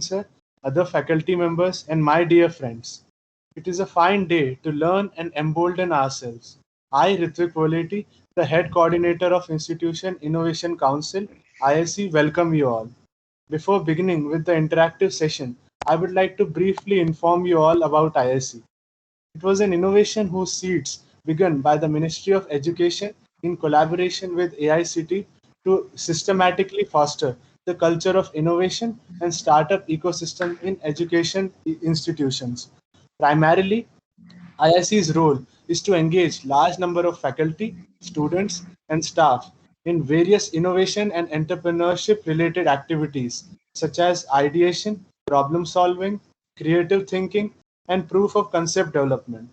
sir, other faculty members, and my dear friends. It is a fine day to learn and embolden ourselves. I, Ritvik Voleti, the head coordinator of Institution Innovation Council, ISC, welcome you all. Before beginning with the interactive session, I would like to briefly inform you all about ISC. It was an innovation whose seeds begun by the Ministry of Education in collaboration with AICT to systematically foster the culture of innovation and startup ecosystem in education institutions. Primarily, IIC's role is to engage large number of faculty, students, and staff in various innovation and entrepreneurship related activities such as ideation, problem solving, creative thinking, and proof of concept development.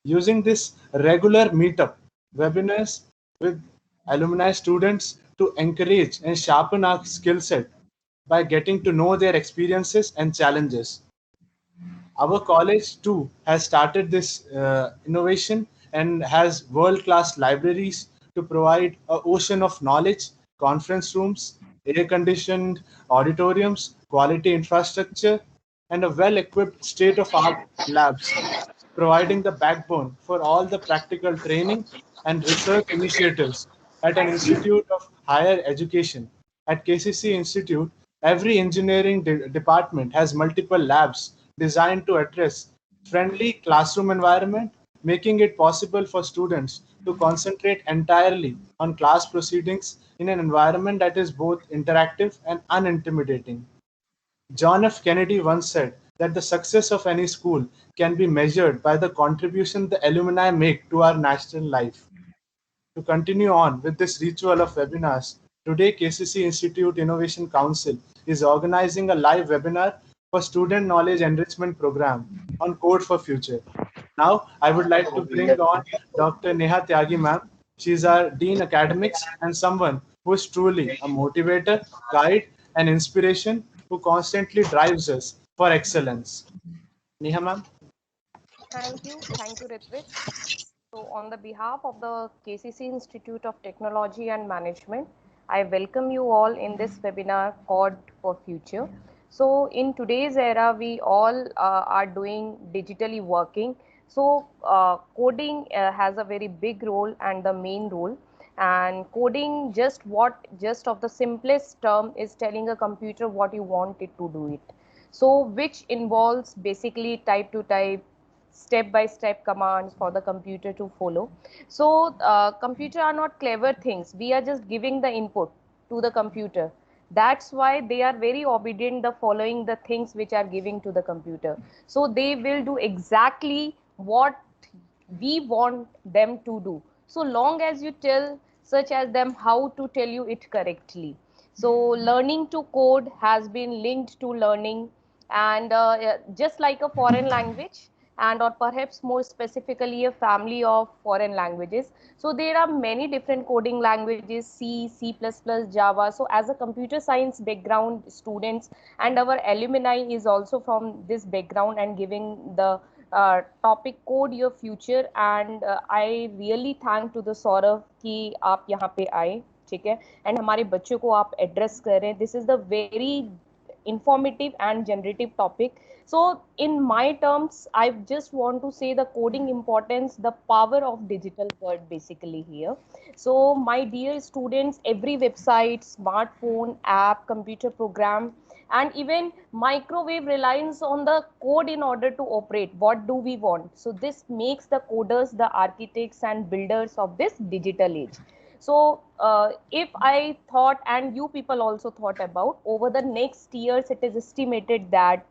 Using this regular meetup webinars with alumni students to encourage and sharpen our skill set by getting to know their experiences and challenges. Our college too has started this innovation and has world-class libraries to provide an ocean of knowledge, conference rooms, air-conditioned auditoriums, quality infrastructure, and a well-equipped state-of-art labs, providing the backbone for all the practical training and research initiatives at an institute of higher education. At KCC Institute, every engineering department has multiple labs designed to address friendly classroom environment, making it possible for students to concentrate entirely on class proceedings in an environment that is both interactive and unintimidating. John F. Kennedy once said that the success of any school can be measured by the contribution the alumni make to our national life. To continue on with this ritual of webinars, today KCC Institute Innovation Council is organizing a live webinar for Student Knowledge Enrichment Program on Code for Future. Now, I would like to bring on Dr. Neha Tyagi ma'am. She is our Dean Academics and someone who is truly a motivator, guide, and inspiration who constantly drives us for excellence. Neha ma'am. Thank you, Ritvik. So, on the behalf of the KCC Institute of Technology and Management, I welcome you all in this webinar Code for Future. So, in today's era, we all are doing digitally working. So, coding has a very big role and the main role. And coding, just of the simplest term, is telling a computer what you want it to do it. So, which involves basically type to type step by step commands for the computer to follow. So computer are not clever things, we are just giving the input to the computer. That's why they are very obedient the following the things which are giving to the computer. So they will do exactly what we want them to do, so long as you tell such as them how to tell you it correctly. So learning to code has been linked to learning, and just like a foreign language, and or perhaps more specifically a family of foreign languages. So there are many different coding languages: C, C++, Java. So as a computer science background students, and our alumni is also from this background and giving the topic code your future. And I really thank to the Saurabh कि आप यहाँ पे आए, ठीक है, and हमारे बच्चों को आप एड्रेस कर रहे हैं. This is the very informative and generative topic. So in my terms, I just want to say the coding importance, the power of digital word basically here. So my dear students, every website, smartphone app, computer program, and even microwave relies on the code in order to operate. What do we want? So this makes the coders the architects and builders of this digital age. So if I thought, and you people also thought about, over the next years, it is estimated that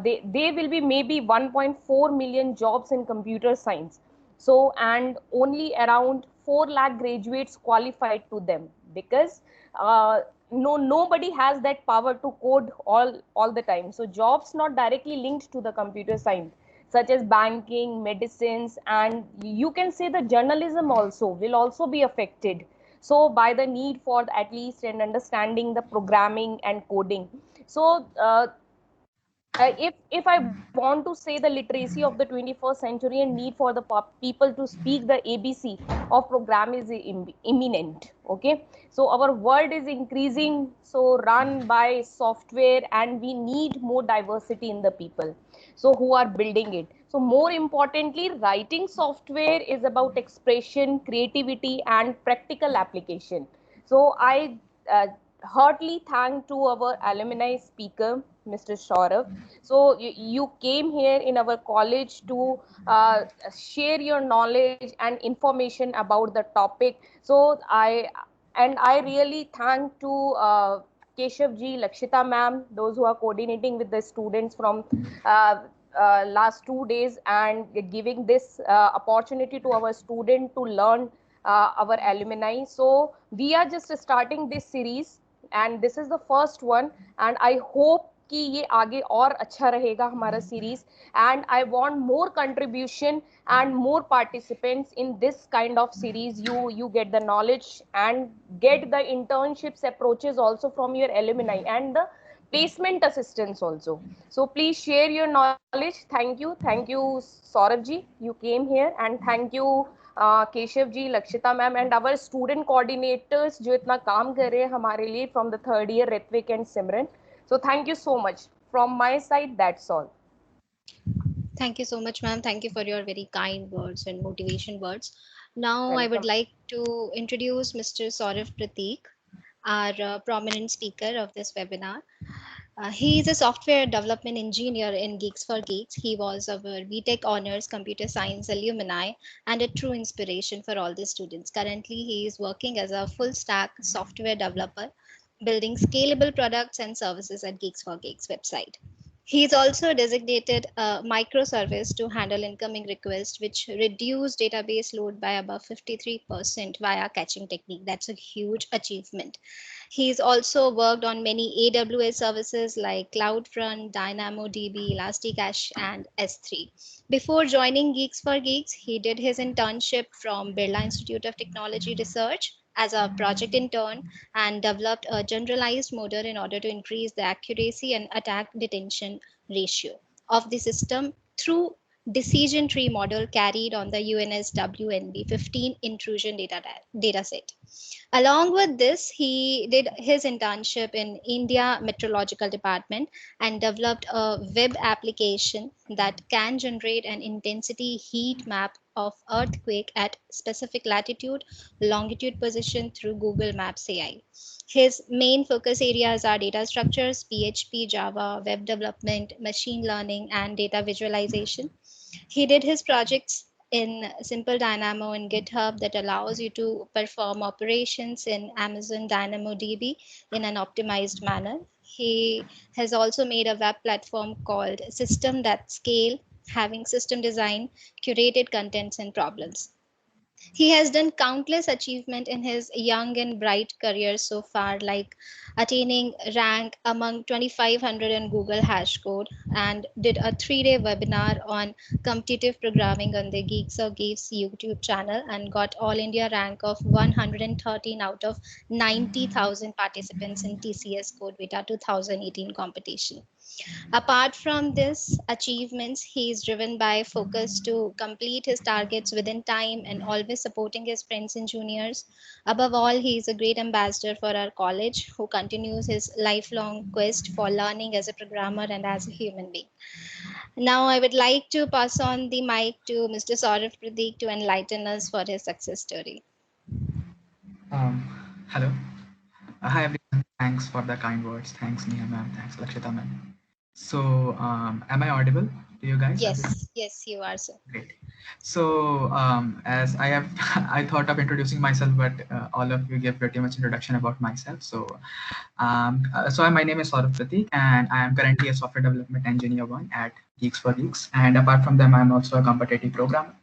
they will be maybe 1.4 million jobs in computer science. So, and only around 4 lakh graduates qualified to them, because nobody has that power to code all the time. So jobs not directly linked to the computer science, such as banking, medicines, and you can say the journalism also will also be affected. So by the need for at least and understanding the programming and coding. So if I want to say the literacy of the 21st century and need for the people to speak the ABC of program is imminent. Okay, so our world is increasing, so run by software, and we need more diversity in the people, so who are building it. So more importantly, writing software is about expression, creativity, and practical application. So I heartily thank to our alumni speaker, Mr. Saurav. So you came here in our college to uh, share your knowledge and information about the topic. So I really thank to Keshav ji, Lakshita ma'am, those who are coordinating with the students from uh, last 2 days and giving this opportunity to our student to learn our alumni. So we are just starting this series and this is the first one, and I hope कि ये आगे और अच्छा रहेगा हमारा series, and I want more contribution and more participants in this kind of series. You get the knowledge and get the internships approaches also from your alumni and the placement assistance also. So please share your knowledge. Thank you Saurabh ji, you came here, and thank you Keshav ji, Lakshita ma'am and our student coordinators जो इतना काम कर रहे हैं हमारे लिए from the third year, Ritvik and Simran. So thank you so much. From my side, that's all. Thank you so much, ma'am. Thank you for your very kind words and motivation words. Now I would Welcome. like to introduce Mr. Saurav Prateek, our prominent speaker of this webinar. He is a software development engineer in Geeks for Geeks. He was our BTech Honors Computer Science alumni and a true inspiration for all the students. Currently, he is working as a full stack software developer, building scalable products and services at Geeks for Geeks website. He is also designated a microservice to handle incoming requests, which reduce database load by about 53% via caching technique. That's a huge achievement. He's also worked on many AWS services like CloudFront, DynamoDB, Elasticache, and S3. Before joining Geeks for Geeks, he did his internship from Birla Institute of Technology Research as a project intern and developed a generalized model in order to increase the accuracy and attack detection ratio of the system through decision tree model carried on the UNSWNB 15 intrusion dataset. Along with this, he did his internship in India Meteorological Department and developed a web application that can generate an intensity heat map of earthquake at specific latitude, longitude position through Google Maps AI. His main focus areas are data structures, PHP, Java, web development, machine learning, and data visualization. He did his projects in Simple Dynamo in GitHub that allows you to perform operations in Amazon DynamoDB in an optimized manner. He has also made a web platform called System That Scale, having system design, curated contents, and problems. He has done countless achievements in his young and bright career so far, like attaining rank among 2,500 in Google Hashcode, and did a 3-day webinar on competitive programming on the Geeks or Geeks YouTube channel and got All India rank of 113 out of 90,000 participants in TCS Code Beta 2018 competition. Apart from this achievements, he is driven by focus to complete his targets within time and always supporting his friends and juniors. Above all, he is a great ambassador for our college who continues his lifelong quest for learning as a programmer and as a human being. Now, I would like to pass on the mic to Mr. Saurav Pradeek to enlighten us for his success story. Hello. Hi everyone. Thanks for the kind words. Thanks Neha ma'am. Thanks Lakshita ma'am. So, am I audible to you guys? Yes, you are, sir. Great. So, as I have, I thought of introducing myself, but all of you gave pretty much introduction about myself. So, my name is Saurav Prateek, and I am currently a software development engineer one at Geeks for Geeks. And apart from them, I'm also a competitive programmer.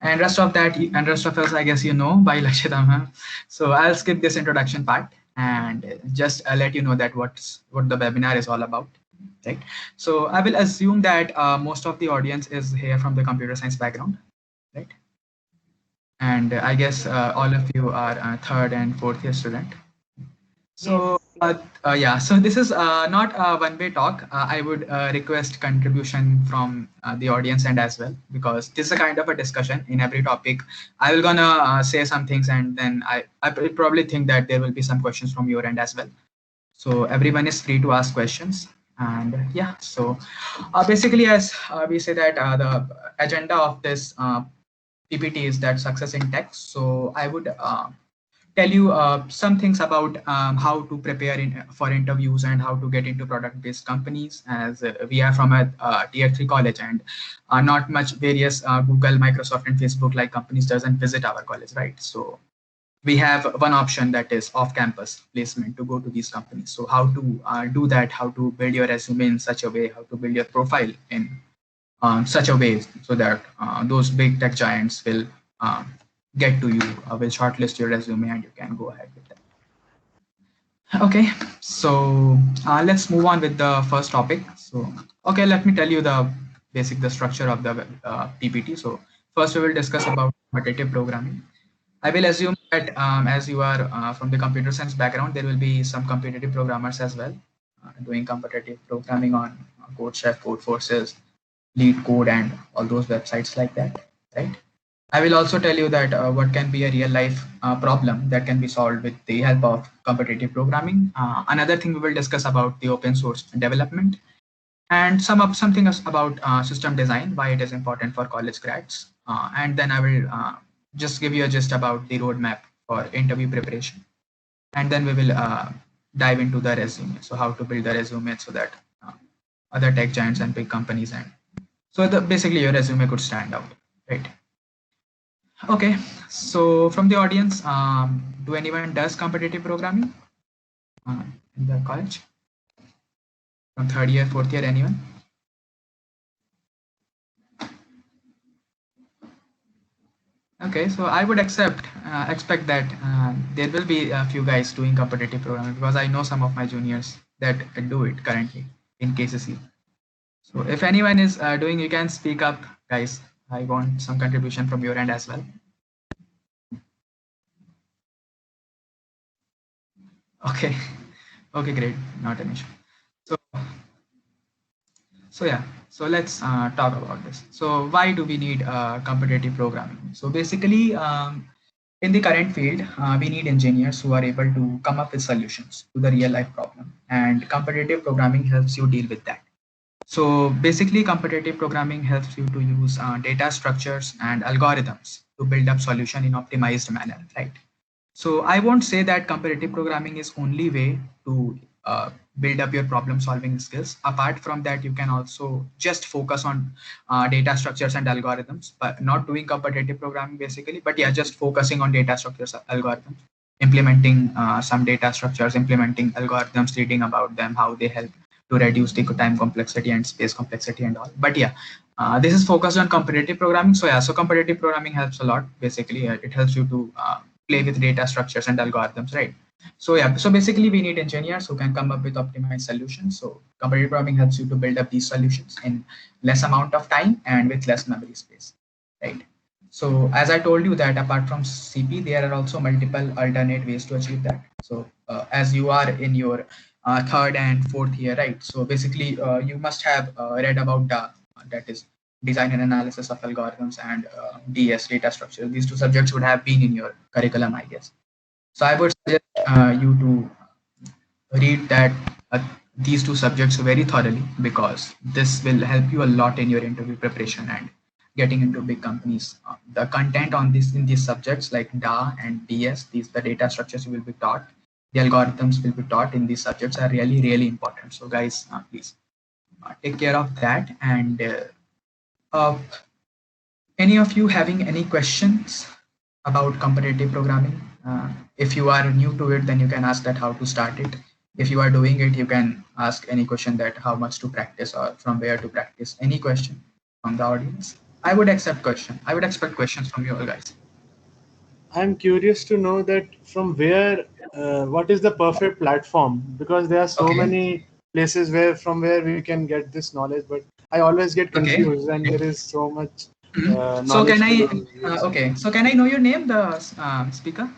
And rest of us, I guess you know by Lakshita ma'am. So I'll skip this introduction part and just let you know that what the webinar is all about, right? So I will assume that most of the audience is here from the computer science background, right? And I guess all of you are third and fourth year student. So Yeah, so this is not a one-way talk. I would request contribution from the audience and as well, because this is a kind of a discussion in every topic. I will gonna say some things, and then I probably think that there will be some questions from your end as well. So everyone is free to ask questions. And yeah, so basically, as we say that the agenda of this PPT is that success in tech. So I would tell you some things about how to prepare for interviews and how to get into product-based companies, as we are from a tier 3 college, and not much various Google, Microsoft and Facebook like companies doesn't visit our college, right? So we have one option, that is off-campus placement, to go to these companies. So how to do that, how to build your resume in such a way, how to build your profile in such a way so that those big tech giants will get to you, will shortlist your resume and you can go ahead with that. Okay, so let's move on with the first topic. So, okay, let me tell you the structure of the PPT. So first we will discuss about competitive programming. I will assume that as you are from the computer science background, there will be some competitive programmers as well, doing competitive programming on CodeChef, CodeForces, Lead Code, and all those websites like that, right? I will also tell you that what can be a real life problem that can be solved with the help of competitive programming. Another thing we will discuss about the open source development, and something else about system design, why it is important for college grads. And then I will just give you a gist about the roadmap for interview preparation. And then we will dive into the resume. So how to build the resume so that other tech giants and big companies, and so basically your resume could stand out, right? Okay, so from the audience, do anyone does competitive programming in the college? From third year, fourth year, anyone? Okay, so I would expect that there will be a few guys doing competitive programming, because I know some of my juniors that do it currently in KCC. So if anyone is doing, you can speak up, guys. I want some contribution from your end as well. Okay, okay, great, not an issue. So yeah, so let's talk about this. So why do we need competitive programming? So basically, in the current field, we need engineers who are able to come up with solutions to the real life problem, and competitive programming helps you deal with that. So basically, competitive programming helps you to use data structures and algorithms to build up solution in optimized manner, right? So I won't say that competitive programming is only way to build up your problem solving skills. Apart from that, you can also just focus on data structures and algorithms, but not doing competitive programming basically, but yeah, just focusing on data structures, algorithms, implementing some data structures, implementing algorithms, reading about them, how they help to reduce the time complexity and space complexity and all. But yeah, this is focused on competitive programming. So yeah, so competitive programming helps a lot. Basically, it helps you to play with data structures and algorithms, right? So yeah, so basically we need engineers who can come up with optimized solutions. So competitive programming helps you to build up these solutions in less amount of time and with less memory space, right? So as I told you that apart from CP, there are also multiple alternate ways to achieve that. So as you are in your third and fourth year, right? So basically you must have read about that is design and analysis of algorithms, and DS, data structure. These two subjects would have been in your curriculum, I guess. So I would suggest you to read that these two subjects very thoroughly, because this will help you a lot in your interview preparation and getting into big companies. The content on this in these subjects like DA and DS, these the data structures you will be taught, the algorithms will be taught in these subjects are really, really important. So guys, please take care of that. And uh, any of you having any questions about competitive programming? If you are new to it, then you can ask that how to start it. If you are doing it, you can ask any question that how much to practice or from where to practice. Any question from the audience? I would accept question. I would expect questions from you all guys. I'm curious to know that from where, what is the perfect platform? Because there are so many places from where we can get this knowledge, but I always get confused, and there is so much knowledge. So can I? So can I know your name, the speaker?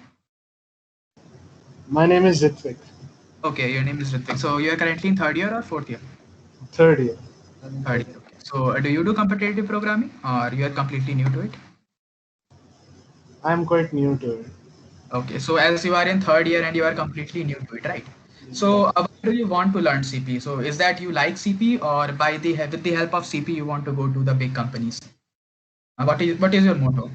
My name is Ritvik. Okay, your name is Ritvik. So you are currently in third year or fourth year? Third year. I'm in Third year. Okay. So do you do competitive programming or you are completely new to it? I'm quite new to it. Okay. So as you are in third year and you are completely new to it, right? Yeah. So why do you want to learn CP? So is that you like CP or by the with the help of CP you want to go to the big companies? What is your motto?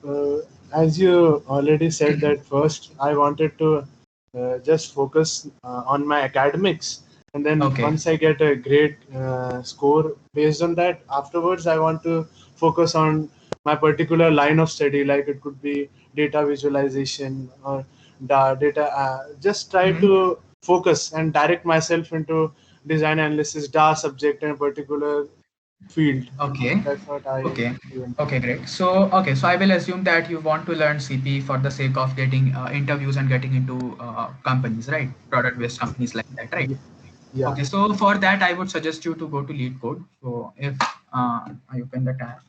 Uh, as you already said that first I wanted to just focus on my academics, and then Okay. once I get a great score based on that, afterwards I want to focus on my particular line of study, like it could be data visualization or data. Just try Mhm. to focus and direct myself into design analysis, DA subject in a particular field. Okay. That's what I Okay. want. Okay, great. So I will assume that you want to learn CP for the sake of getting interviews and getting into companies, right? Product-based companies like that, right? Yeah. Okay, so for that, I would suggest you to go to Lead Code. So if I open the tab,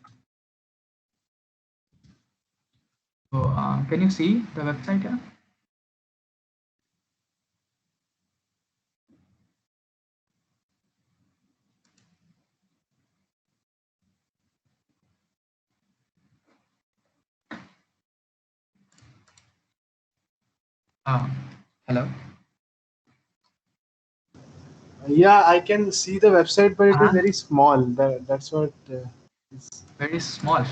so can you see the website here? Uh, Hello. Yeah, I can see the website, but it is Uh-huh. very small. That's what. Is, Very small.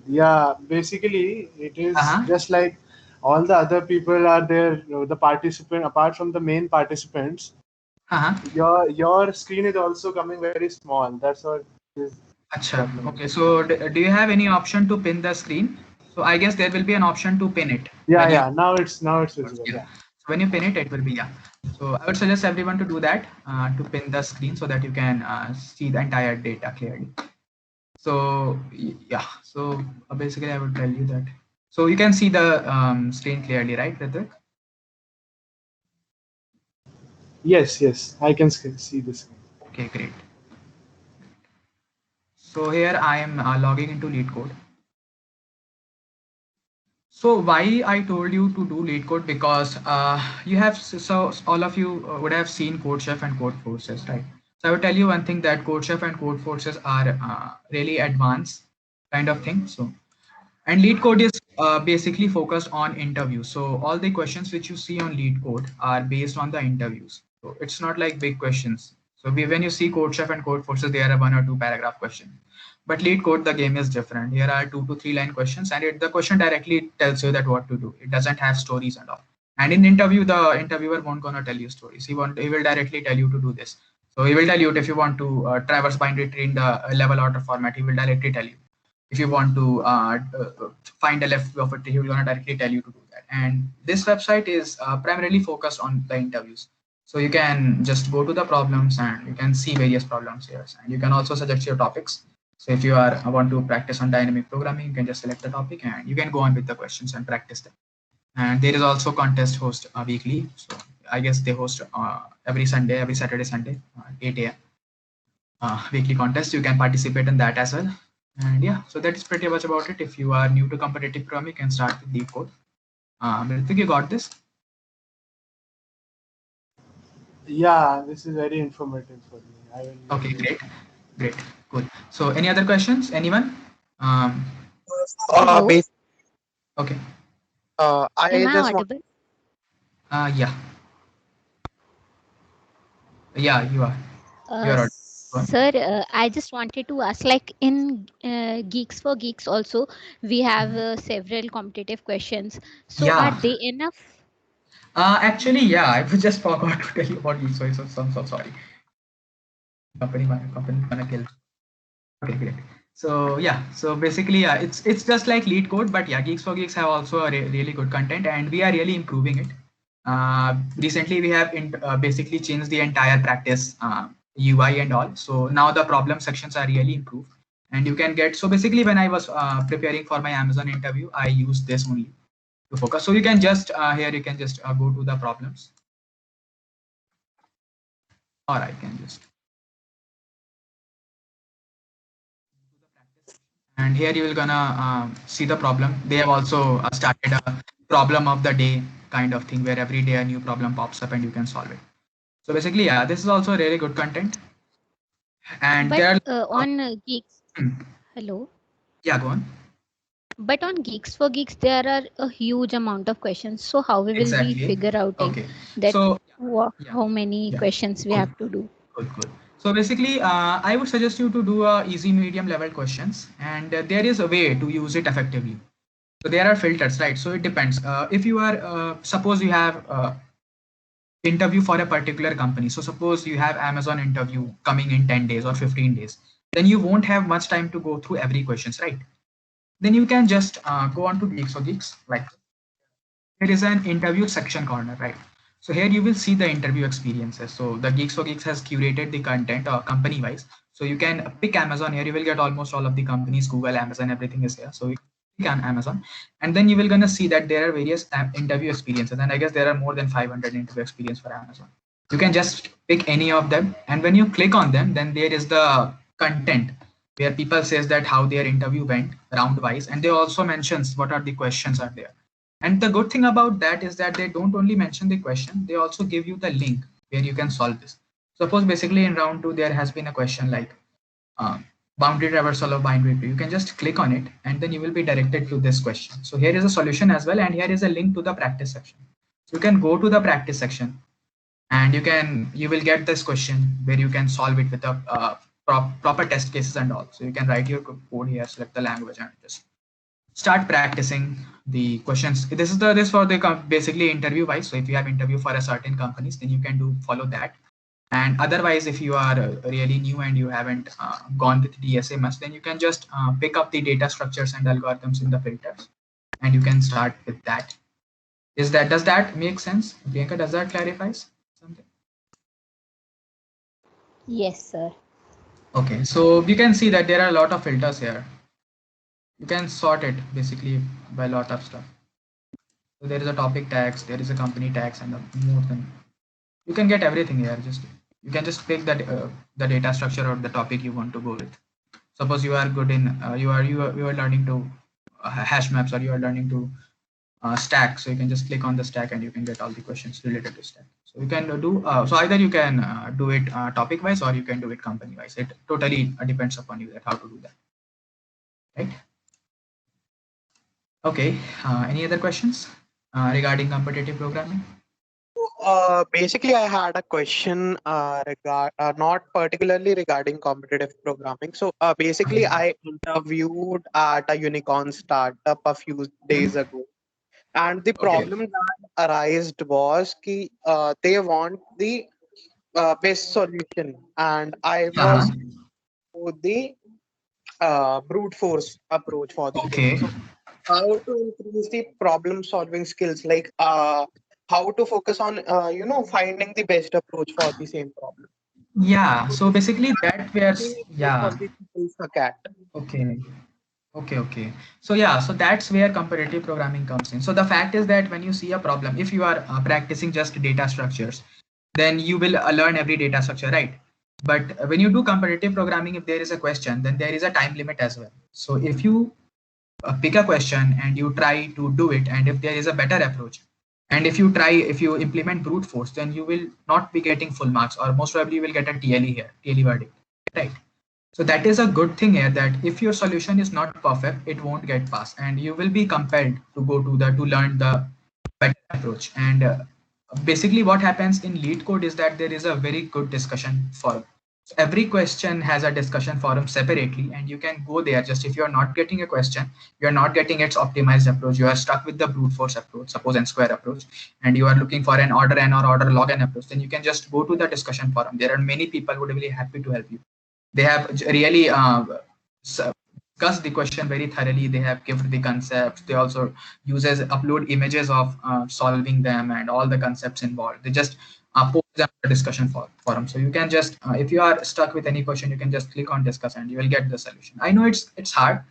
yeah, basically, it is Uh-huh. just like all the other people are there. The participant, apart from the main participants, Uh-huh. your screen is also coming very small. That's what is Acha. problem. Okay, so do you have any option to pin the screen? So I guess there will be an option to pin it Yeah, when you yeah. Now it's visible. yeah. Yeah. So when you pin it, it will be yeah. So I would suggest everyone to do that to pin the screen so that you can see the entire data clearly. So yeah. So basically, I would tell you that. So you can see the screen clearly, right, Ritik? Yes, yes. I can see this. Okay, great. So here I am logging into LeetCode. So why I told you to do lead code, because you have so all of you would have seen CodeChef and Codeforces, right? So I would tell you one thing, that CodeChef and Codeforces are really advanced kind of thing. So and lead code is basically focused on interviews. So all the questions which you see on lead code are based on the interviews. So it's not like big questions. So when you see CodeChef and Codeforces, they are a 1 or 2 paragraph question. But lead code, the game is different. Here are 2 to 3 line questions, and the question directly tells you that what to do. It doesn't have stories and all. And in the interview, the interviewer won't gonna tell you stories. He will directly tell you to do this. So he will tell you if you want to traverse binary tree in the level order format, he will directly tell you. If you want to find a left of a tree, he will gonna directly tell you to do that. And this website is primarily focused on the interviews. So you can just go to the problems and you can see various problems here. And you can also suggest your topics. So if you are want to practice on dynamic programming, you can just select the topic and you can go on with the questions and practice them. And there is also contest host weekly. So I guess they host every Sunday, every Saturday, Sunday, 8 a.m. Weekly contest. You can participate in that as well. And yeah, so that is pretty much about it. If you are new to competitive programming, you can start with Lead Code. Ritik, you got this? Yeah, this is very informative for me. I will Okay, use. great, great, cool. So any other questions? Anyone? Um, Hello, Base, okay. am I I just want. audible? Yeah, yeah, you are. You are. Audible. Sir, I just wanted to ask, like in Geeks for Geeks also, we have several competitive questions. So are Yeah. they enough? Actually, yeah, I just forgot to tell you about you. So sorry. Company gonna kill. Okay, great. So yeah, so basically, it's just like Lead Code, but yeah, Geeks for Geeks have also a really good content, and we are really improving it. Recently, we have basically changed the entire practice UI and all. So now the problem sections are really improved, and you can get. So basically, when I was preparing for my Amazon interview, I used this only to focus. So you can just here you can just go to the problems, or I can just. And here you will gonna see the problem. They have also started a problem of the day kind of thing where every day a new problem pops up and you can solve it. So basically, yeah, this is also really good content. And But there on Geeks, Hmm. hello. Yeah, go on. But on Geeks for Geeks, there are a huge amount of questions. So how will we Exactly. figure out Okay. that So yeah, how many yeah. questions we Good, have to do? good. So basically, I would suggest you to do easy, medium level questions, and there is a way to use it effectively. So there are filters, right? So it depends. If you are, suppose you have interview for a particular company. So suppose you have Amazon interview coming in 10 days or 15 days, then you won't have much time to go through every questions, right? Then you can just go on to Geeks for Geeks. Like here is an interview section corner, right? So here you will see the interview experiences. So the Geeks for Geeks has curated the content company wise. So you can pick Amazon here. You will get almost all of the companies, Google, Amazon, everything is here. So you pick on Amazon, and then you will gonna see that there are various interview experiences. And I guess there are more than 500 interview experience for Amazon. You can just pick any of them. And when you click on them, then there is the content where people says that how their interview went round wise. And they also mentions what are the questions are there. And the good thing about that is that they don't only mention the question, they also give you the link where you can solve this. Suppose basically in round 2, there has been a question like boundary traversal of binary tree. You can just click on it and then you will be directed to this question. So here is a solution as well. And here is a link to the practice section. So you can go to the practice section and you will get this question where you can solve it with a proper test cases and all. So you can write your code here, select the language and just start practicing the questions. This for the basically interview wise. So if you have interview for a certain companies, then you can follow that. And otherwise, if you are really new and you haven't gone with DSA much, then you can just pick up the data structures and algorithms in the filters, and you can start with that. Does that make sense, Bianca? Does that clarifies something? Yes, sir. Okay, so you can see that there are a lot of filters here. You can sort it basically by a lot of stuff. So there is a topic tags, there is a company tags, and more than you can get everything here. You can just pick that the data structure or the topic you want to go with. Suppose you are good in you are learning to hash maps, or you are learning to stack. So you can just click on the stack and you can get all the questions related to stack. So you can do so either you can do it topic wise, or you can do it company wise. It totally depends upon you that how to do that, right? Okay. Any other questions regarding competitive programming? Basically, I had a question not particularly regarding competitive programming. So basically, I interviewed at a unicorn startup a few days ago, and the Okay. problem that arose was कि, they want the best solution, and I Uh-huh. was for the brute force approach for the same. Okay. So how to increase the problem solving skills, like how to focus on finding the best approach for the same problem. Yeah. So So basically that where most yeah. of the people suck at. Okay. Okay. So yeah, so that's where competitive programming comes in. So the fact is that when you see a problem, if you are practicing just data structures, then you will learn every data structure, right? But when you do competitive programming, if there is a question, then there is a time limit as well. So if you pick a question and you try to do it, and if there is a better approach, and if you implement brute force, then you will not be getting full marks, or most probably you will get a TLE here, TLE verdict, right? So that is a good thing here, that if your solution is not perfect, it won't get passed, and you will be compelled to go to learn the better approach. And basically what happens in lead code is that there is a very good discussion forum. So every question has a discussion forum separately, and you can go there. Just if you're not getting a question, you're not getting its optimized approach, you are stuck with the brute force approach, suppose n square approach, and you are looking for an order n or order log n approach, then you can just go to the discussion forum. There are many people who would be really happy to help you. They have really discussed the question very thoroughly. They have given the concepts. They also upload images of solving them and all the concepts involved. They just post them in the discussion forum. So you can just if you are stuck with any question, you can just click on discuss and you will get the solution. I know it's hard.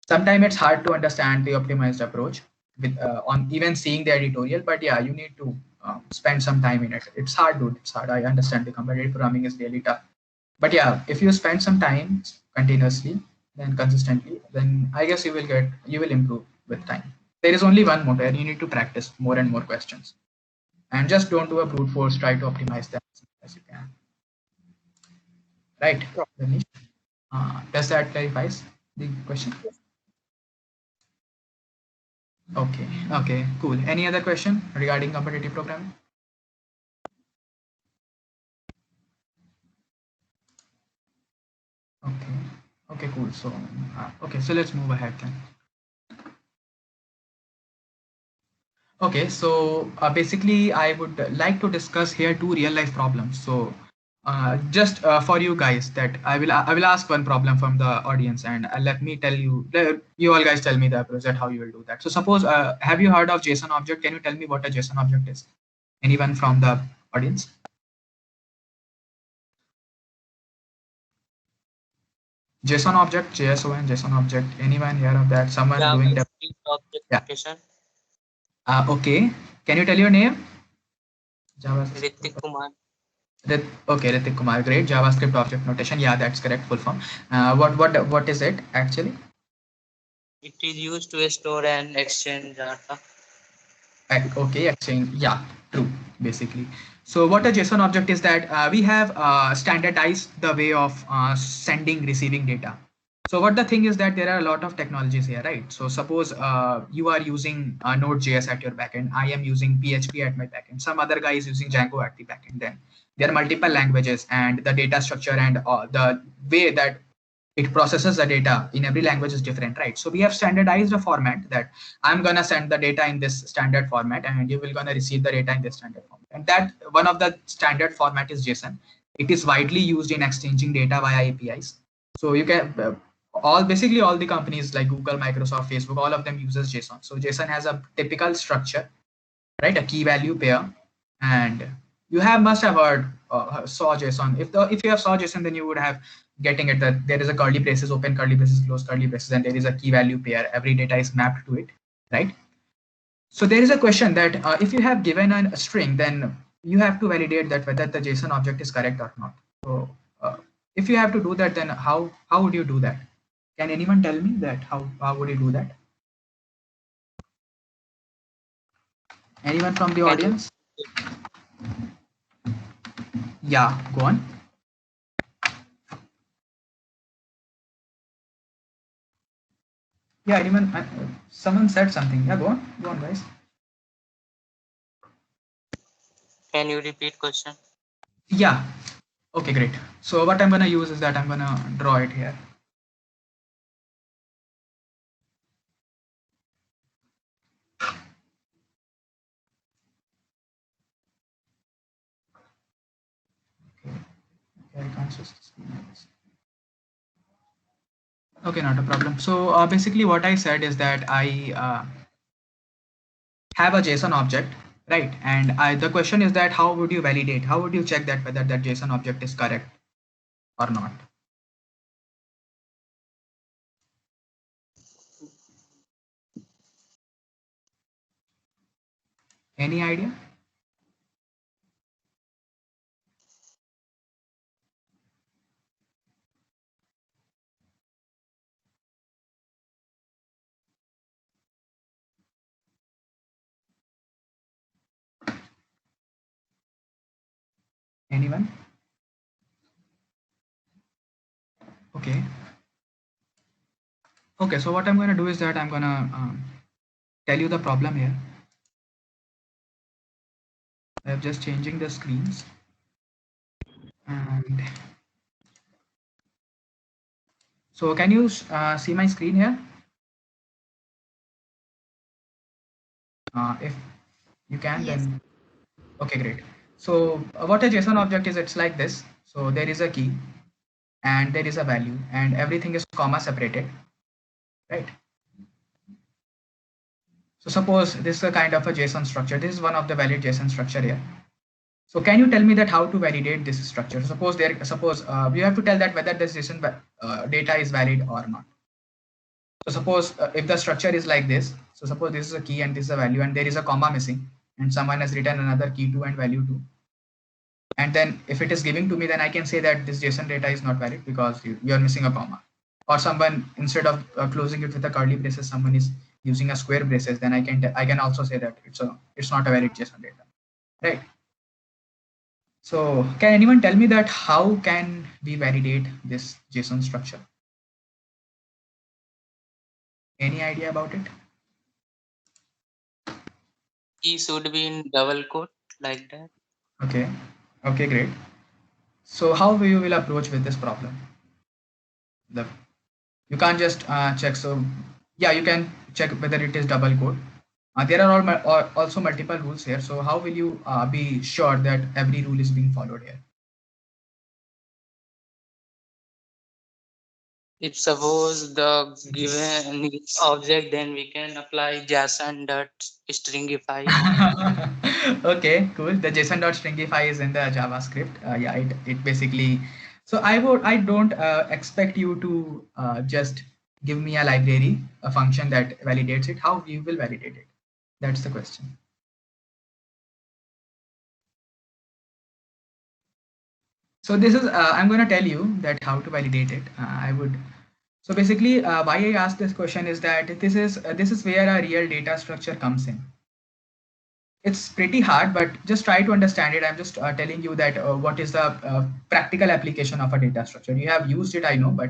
Sometimes it's hard to understand the optimized approach with on even seeing the editorial, but yeah, you need to spend some time in it. It's hard, dude. It's hard. I understand the competitive programming is really tough. But yeah, if you spend some time continuously, then consistently, then I guess you will improve with time. there is only one motto, and you need to practice more and more questions. And just don't do a brute force, try to optimize that as much as you can. Right, Ramesh? Does that clarifies the question? Okay, okay, cool. Any other question regarding competitive programming? Okay, okay, cool. So, okay, so let's move ahead then. Okay, so basically, I would like to discuss here two real life problems. So, just for you guys, that I will ask one problem from the audience, and let me tell you. You all guys tell me the approach that how you will do that. So, suppose have you heard of JSON object? Can you tell me what a JSON object is? Anyone from the audience? JSON object, JSON, JSON object. Anyone here of that? Someone doing that? Object Yeah. notation. Okay. Can you tell your name? Ritik Kumar. Okay, Ritik Kumar. Great. JavaScript object notation. Yeah, that's correct. Full form. What is it actually? It is used to store and exchange data. Okay, exchange. Yeah, true. Basically. So what a JSON object is that we have standardized the way of sending, receiving data. So what the thing is that there are a lot of technologies here, right? So suppose you are using Node.js at your backend. I am using PHP at my backend. Some other guy is using Django at the backend. Then there are multiple languages, and the data structure and the way that it processes the data in every language is different, right? So we have standardized a format that I'm gonna send the data in this standard format, and you will gonna receive the data in this standard format. And that one of the standard format is JSON. It is widely used in exchanging data via APIs. So you can basically all the companies like Google, Microsoft, Facebook, all of them uses JSON. So JSON has a typical structure, right? A key value pair, and you must have heard saw JSON. If you have saw JSON, then you would have getting it that there is a curly braces, open curly braces, close curly braces, and there is a key value pair. Every data is mapped to it, right? So there is a question that if you have given a string, then you have to validate that whether the JSON object is correct or not. So if you have to do that, then how would you do that? Can anyone tell me that how would you do that? Anyone from the audience? Yeah, go on. Yeah, anyone? Someone said something. Yeah, go on, guys. Can you repeat question? Yeah. Okay, great. So what I'm gonna use is that I'm gonna draw it here. Okay, I can't switch the screen, I guess. Okay, not a problem. So basically what I said is that I have a JSON object, right? And the question is that how would you validate? How would you check that whether that JSON object is correct or not? Any idea? Anyone? Okay. Okay, so what I'm going to do is that I'm going to tell you the problem here. I'm just changing the screens. And so can you see my screen here? If you can, Yes. then okay, great. So what a JSON object is, it's like this. So there is a key and there is a value, and everything is comma separated, right? So suppose this is a kind of a JSON structure. This is one of the valid JSON structure here. So can you tell me that how to validate this structure? Suppose you have to tell that whether this JSON data is valid or not. So suppose if the structure is like this, so suppose this is a key and this is a value, and there is a comma missing, and someone has written another key 2 and value 2. And then if it is giving to me, then I can say that this JSON data is not valid because you are missing a comma. Or someone, instead of closing it with a curly braces, someone is using a square braces, then I can also say that it's not a valid JSON data, right? So can anyone tell me that how can we validate this JSON structure? Any idea about it? Key should be in double quote like that. Okay. Okay, great. So how you will approach with this problem? You can't just check. So yeah, you can check whether it is double quote. There are also multiple rules here. So how will you be sure that every rule is being followed here? If suppose the given object, then we can apply JSON dot stringify. Okay, cool. The JSON.stringify is in the JavaScript. Yeah, it basically. So I don't expect you to just give me a library, a function that validates it. How you will validate it? That's the question. So this is I'm going to tell you that how to validate it. So basically why I asked this question is that this is where a real data structure comes in. It's pretty hard, but just try to understand it. I'm just telling you that what is the practical application of a data structure. You have used it, I know, but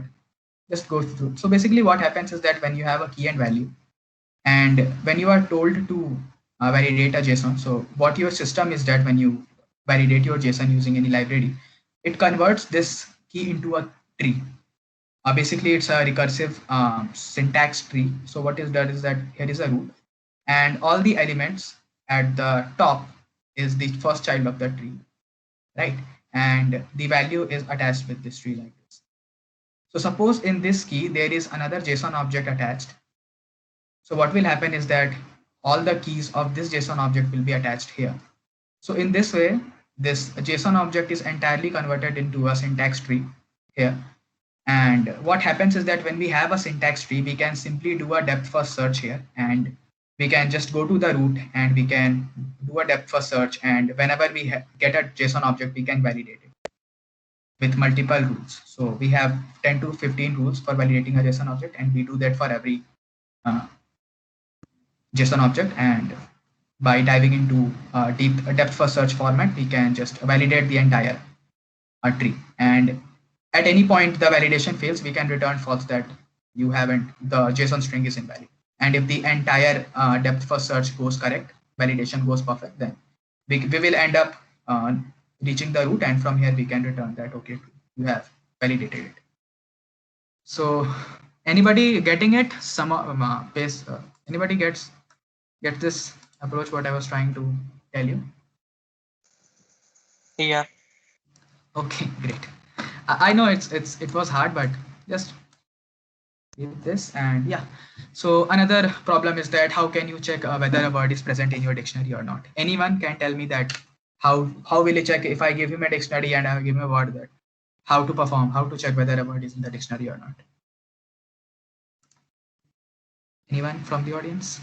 just go through. So basically what happens is that when you have a key and value, and when you are told to validate a JSON, so what your system is that when you validate your JSON using any library, it converts this key into a tree. Basically, it's a recursive syntax tree. So what is that is that here is a root, and all the elements at the top is the first child of the tree, right? And the value is attached with this tree like this. So suppose in this key, there is another JSON object attached. So what will happen is that all the keys of this JSON object will be attached here. So in this way, this JSON object is entirely converted into a syntax tree here. And what happens is that when we have a syntax tree, we can simply do a depth first search here, and we can just go to the root and we can do a depth first search. And whenever we get a JSON object, we can validate it with multiple rules. So we have 10 to 15 rules for validating a JSON object, and we do that for every JSON object. And by diving into a depth first search format, we can just validate the entire tree. And at any point the validation fails, we can return false, that you haven't, the JSON string is invalid. And if the entire depth first search goes correct, validation goes perfect, then we will end up reaching the root, and from here we can return that okay, you have validated it. So anybody getting it? Anybody gets this approach, what I was trying to tell you? Yeah. Okay, great. I know it was hard, but just with this. And yeah, so another problem is that how can you check whether a word is present in your dictionary or not? Anyone can tell me that how will you check if I give him a dictionary and I give him a word, that how to check whether a word is in the dictionary or not? Anyone from the audience?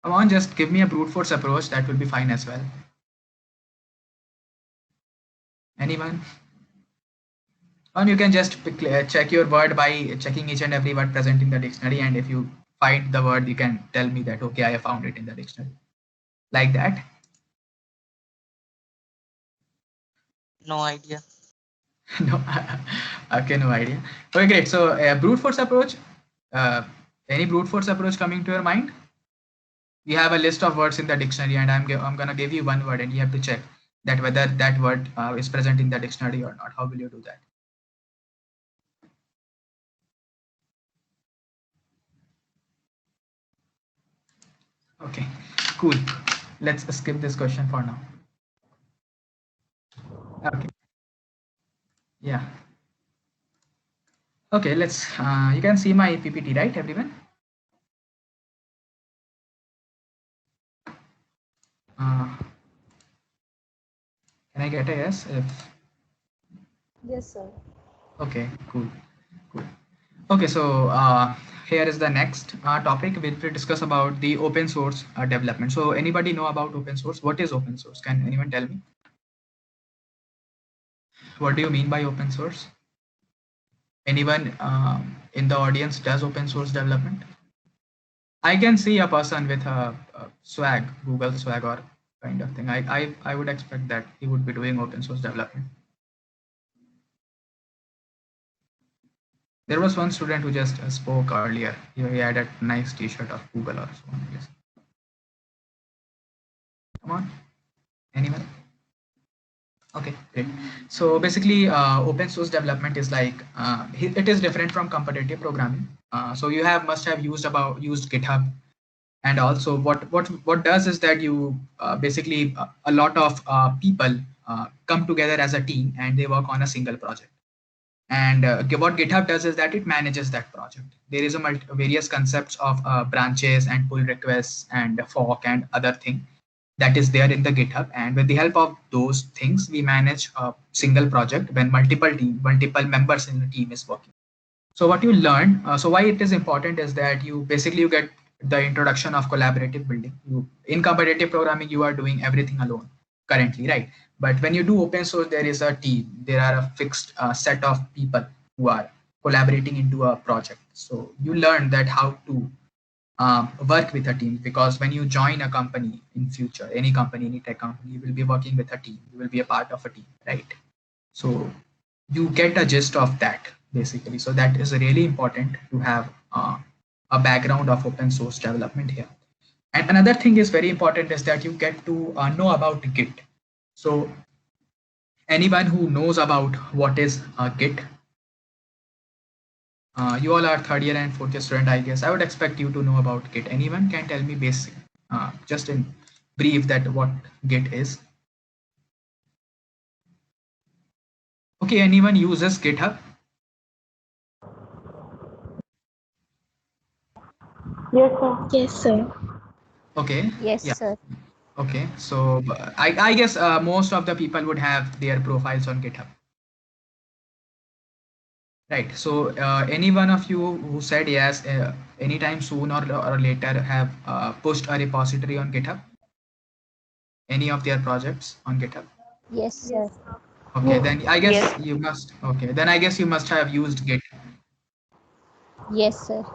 Come on, just give me a brute force approach, that will be fine as well. Anyone? Or you can just check your word by checking each and every word present in the dictionary, and if you find the word, you can tell me that okay, I have found it in the dictionary, like that. No idea. No. Okay, no idea. Okay, great. So brute force approach, any brute force approach coming to your mind? We have a list of words in the dictionary, and I'm gonna give you one word, and you have to check that whether that word is present in the dictionary or not. How will you do that? Okay, cool. Let's skip this question for now. Okay. Yeah. Okay, let's, you can see my PPT, right, everyone? Can I get a yes? Yes, sir. Okay, cool. Okay, so here is the next topic. We'll discuss about the open source development. So anybody know about open source? What is open source? Can anyone tell me? What do you mean by open source? Anyone in the audience does open source development? I can see a person with a swag, Google swag or kind of thing. I would expect that he would be doing open source development. There was one student who just spoke earlier. He had a nice T-shirt of Google or so on. Yes. Come on, anyone? Okay, great. So basically, open source development is like it is different from competitive programming. So you must have used GitHub, and also what does is that you basically a lot of people come together as a team and they work on a single project. And what GitHub does is that it manages that project. There is various concepts of branches and pull requests and fork and other thing that is there in the GitHub. And with the help of those things, we manage a single project when multiple members in the team is working. So what you learn, so why it is important is that you get the introduction of collaborative building. In competitive programming, you are doing everything alone currently, right? But when you do open source, there is a team. There are a fixed set of people who are collaborating into a project. So you learn that how to work with a team, because when you join a company in future, any company, any tech company, you will be working with a team. You will be a part of a team, right? So you get a gist of that basically. So that is really important to have a background of open source development here. And another thing is very important is that you get to know about Git. So anyone who knows about what is Git, you all are third year and fourth year student, I guess. I would expect you to know about Git. Anyone can tell me basic, just in brief, that what Git is? Okay, anyone uses GitHub? Yes, sir. Yes, sir. Okay. Yes, Yeah. sir. Okay, so I guess most of the people would have their profiles on GitHub. Right. So any one of you who said yes, anytime soon or later have pushed a repository on GitHub? Any of their projects on GitHub? Yes, sir. Okay, then I guess Yes. you must. Okay, then I guess you must have used Git. Yes, sir.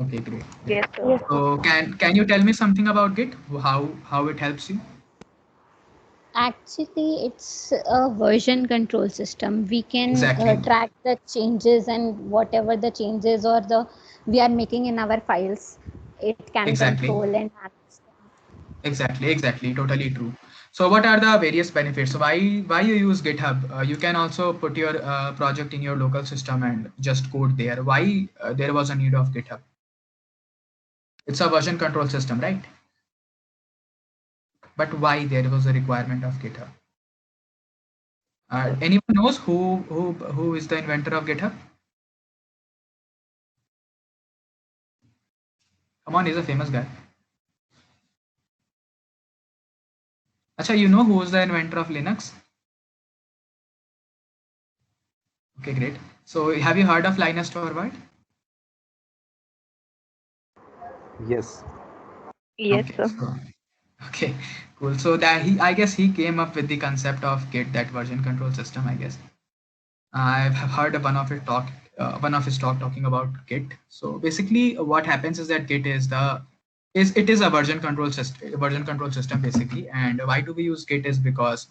Okay, great. Yes, sir. Yes, So can you tell me something about Git? How it helps you? Actually, it's a version control system. We can Exactly. track the changes, and whatever the changes or the we are making in our files, it can Exactly. control and manage them. Exactly. Totally true. So what are the various benefits? So why you use GitHub? You can also put your project in your local system and just code there. Why there was a need of GitHub? It's a version control system, right? But why there was a requirement of GitHub? Anyone knows who is the inventor of GitHub? Come on, he's a famous guy. Acha, you know who is the inventor of Linux? Okay, great. So have you heard of Linus Torvald? Yes. Yes, Okay, sir. okay, cool. So that I guess he came up with the concept of Git, that version control system, I guess. I've heard one of his talk talking about Git. So basically, what happens is that Git is a version control system basically. And why do we use Git is because,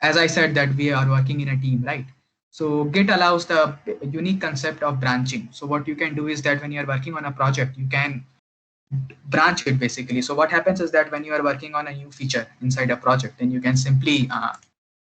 as I said, that we are working in a team, right? So Git allows the unique concept of branching. So what you can do is that when you are working on a project, you can branch it basically. So what happens is that when you are working on a new feature inside a project, then you can simply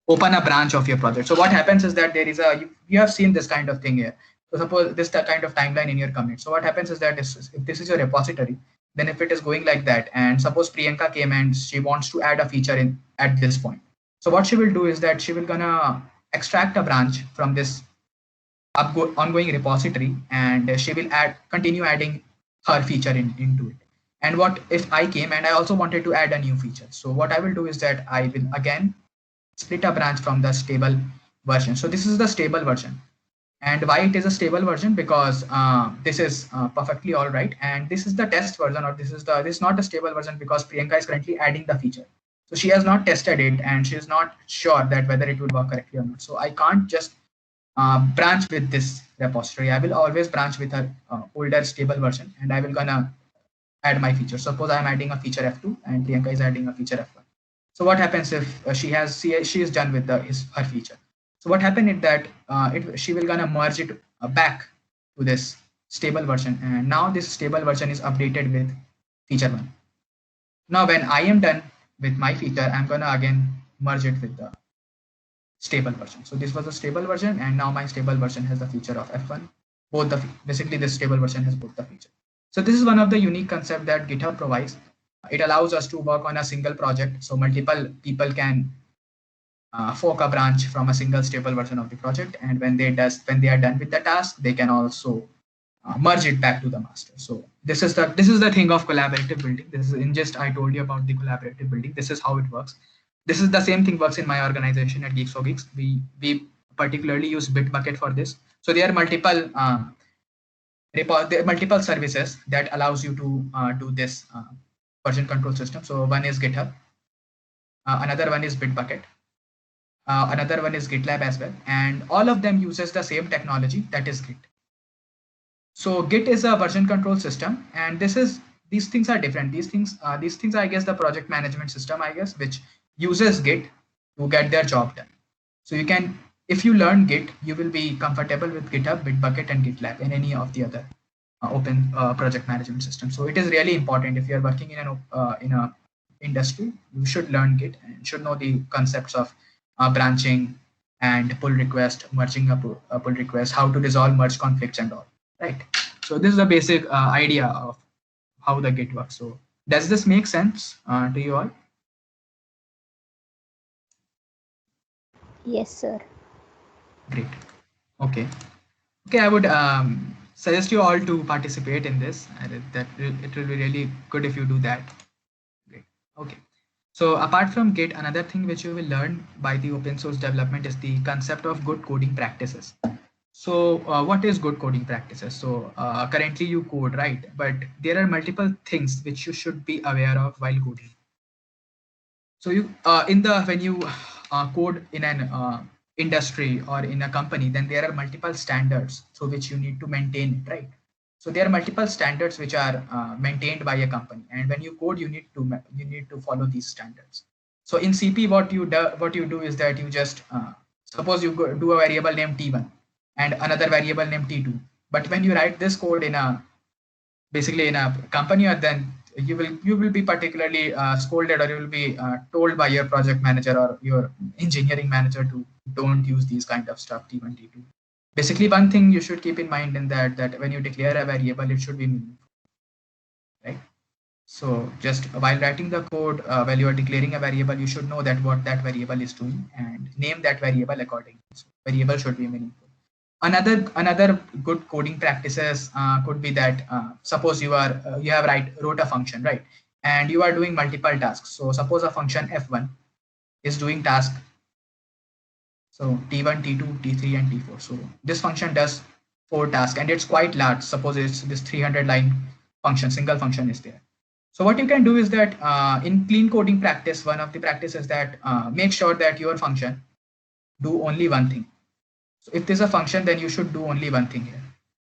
open a branch of your project. So what happens is that there is you have seen this kind of thing here. So suppose this the kind of timeline in your commit. So what happens is that if this is your repository, then if it is going like that, and suppose Priyanka came and she wants to add a feature in at this point. So what she will do is that she will gonna extract a branch from this ongoing repository, and she will continue adding her feature into it. And what if I came and I also wanted to add a new feature? So what I will do is that I will again split a branch from the stable version. So this is the stable version. And why it is a stable version? Because this is perfectly all right. And this is the test version, or this is not a stable version because Priyanka is currently adding the feature. So she has not tested it and she is not sure that whether it will work correctly or not. So I can't just branch with this repository. I will always branch with a older stable version, and I will gonna add my feature. Suppose I'm adding a feature F2 and Priyanka is adding a feature F1. So what happens if she is done with her feature? So what happened is that she will gonna merge it back to this stable version, and now this stable version is updated with feature 1. Now when I am done with my feature, I'm gonna again merge it with the stable version. So this was a stable version, and now my stable version has the feature of F1. Basically this stable version has both the feature. So this is one of the unique concept that GitHub provides. It allows us to work on a single project, so multiple people can fork a branch from a single stable version of the project, and when they are done with the task, they can also merge it back to the master. So this is the thing of collaborative building. This is in just I told you about the collaborative building. This is how it works. This is the same thing works in my organization at Geeks for Geeks. We particularly use Bitbucket for this. So there are multiple services that allows you to do this version control system. So one is GitHub, another one is Bitbucket, another one is GitLab as well, and all of them uses the same technology, that is Git. So Git is a version control system, and these things are different. These things I guess the project management system, I guess, which uses Git to get their job done. So you can, if you learn Git, you will be comfortable with GitHub, Bitbucket, and GitLab and any of the other open project management system. So it is really important if you are working in a industry, you should learn Git and should know the concepts of branching and pull request, merging a pull request, how to resolve merge conflicts and all, right? So this is the basic idea of how the Git works. So does this make sense to you all? Yes, sir. Great. Okay. I would suggest you all to participate in this. It will be really good if you do that. Great. Okay. So apart from Git, another thing which you will learn by the open source development is the concept of good coding practices. So what is good coding practices? So currently you code, right? But there are multiple things which you should be aware of while coding. So you when you code in an industry or in a company, then there are multiple standards through which you need to maintain it, right? So there are multiple standards which are maintained by a company, and when you code, you need to follow these standards. So in CP, what you do is that you just suppose you do a variable named T1 and another variable named T2. But when you write this code basically in a company, or then you will be particularly scolded, or you will be told by your project manager or your engineering manager to don't use these kind of stuff, T1, T2. Basically, one thing you should keep in mind in that when you declare a variable, it should be meaningful, right? So just while writing the code, while you are declaring a variable, you should know that what that variable is doing and name that variable accordingly. So variable should be meaningful. Another good coding practices could be that suppose you wrote a function, right, and you are doing multiple tasks. So suppose a function F1 is doing task, so T1, T2, T3, and T4. So this function does 4 tasks, and it's quite large. Suppose it's this 300 line function, single function is there. So what you can do is that in clean coding practice, one of the practices that make sure that your function do only one thing. So if there's a function, then you should do only one thing here.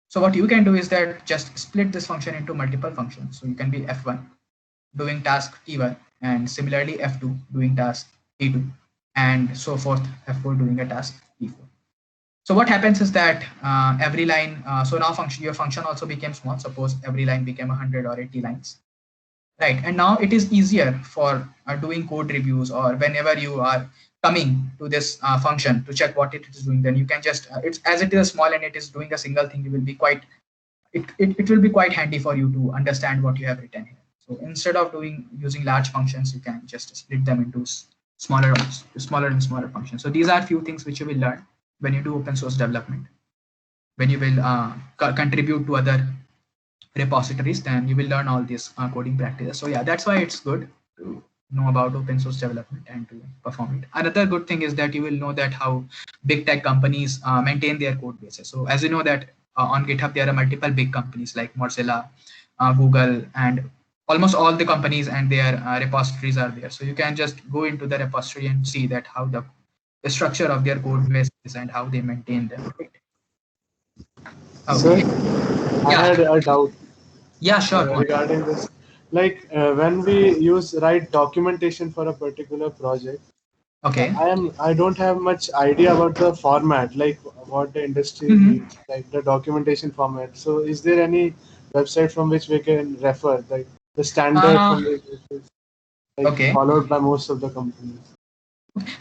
So what you can do is that just split this function into multiple functions. So you can be F1 doing task T1, and similarly F2 doing task T2, and so forth, F4 doing a task T4. So what happens is that every line, so now your function also became small. Suppose every line became 100 or 80 lines, right? And now it is easier for doing code reviews, or whenever you are coming to this function to check what it is doing, then you can just it's as it is small and it is doing a single thing, you will be quite it will be quite handy for you to understand what you have written here. So instead of using large functions, you can just split them into smaller and smaller functions. So these are few things which you will learn when you do open source development. When you will contribute to other repositories, then you will learn all these coding practices. So yeah, that's why it's good to know about open source development and to perform it. Another good thing is that you will know that how big tech companies maintain their code bases. So as you know that on GitHub, there are multiple big companies like Mozilla, Google, and almost all the companies and their repositories are there. So you can just go into the repository and see that how the structure of their code bases and how they maintain them. Right? Sir, Okay. I Yeah. had a doubt Yeah. Sure. Go on. regarding this. Like when we write documentation for a particular project, Okay. I don't have much idea about the format, like what the industry Mhm. needs, like the documentation format. So, is there any website from which we can refer, like the standard Uh, from which it is like okay. followed by most of the companies?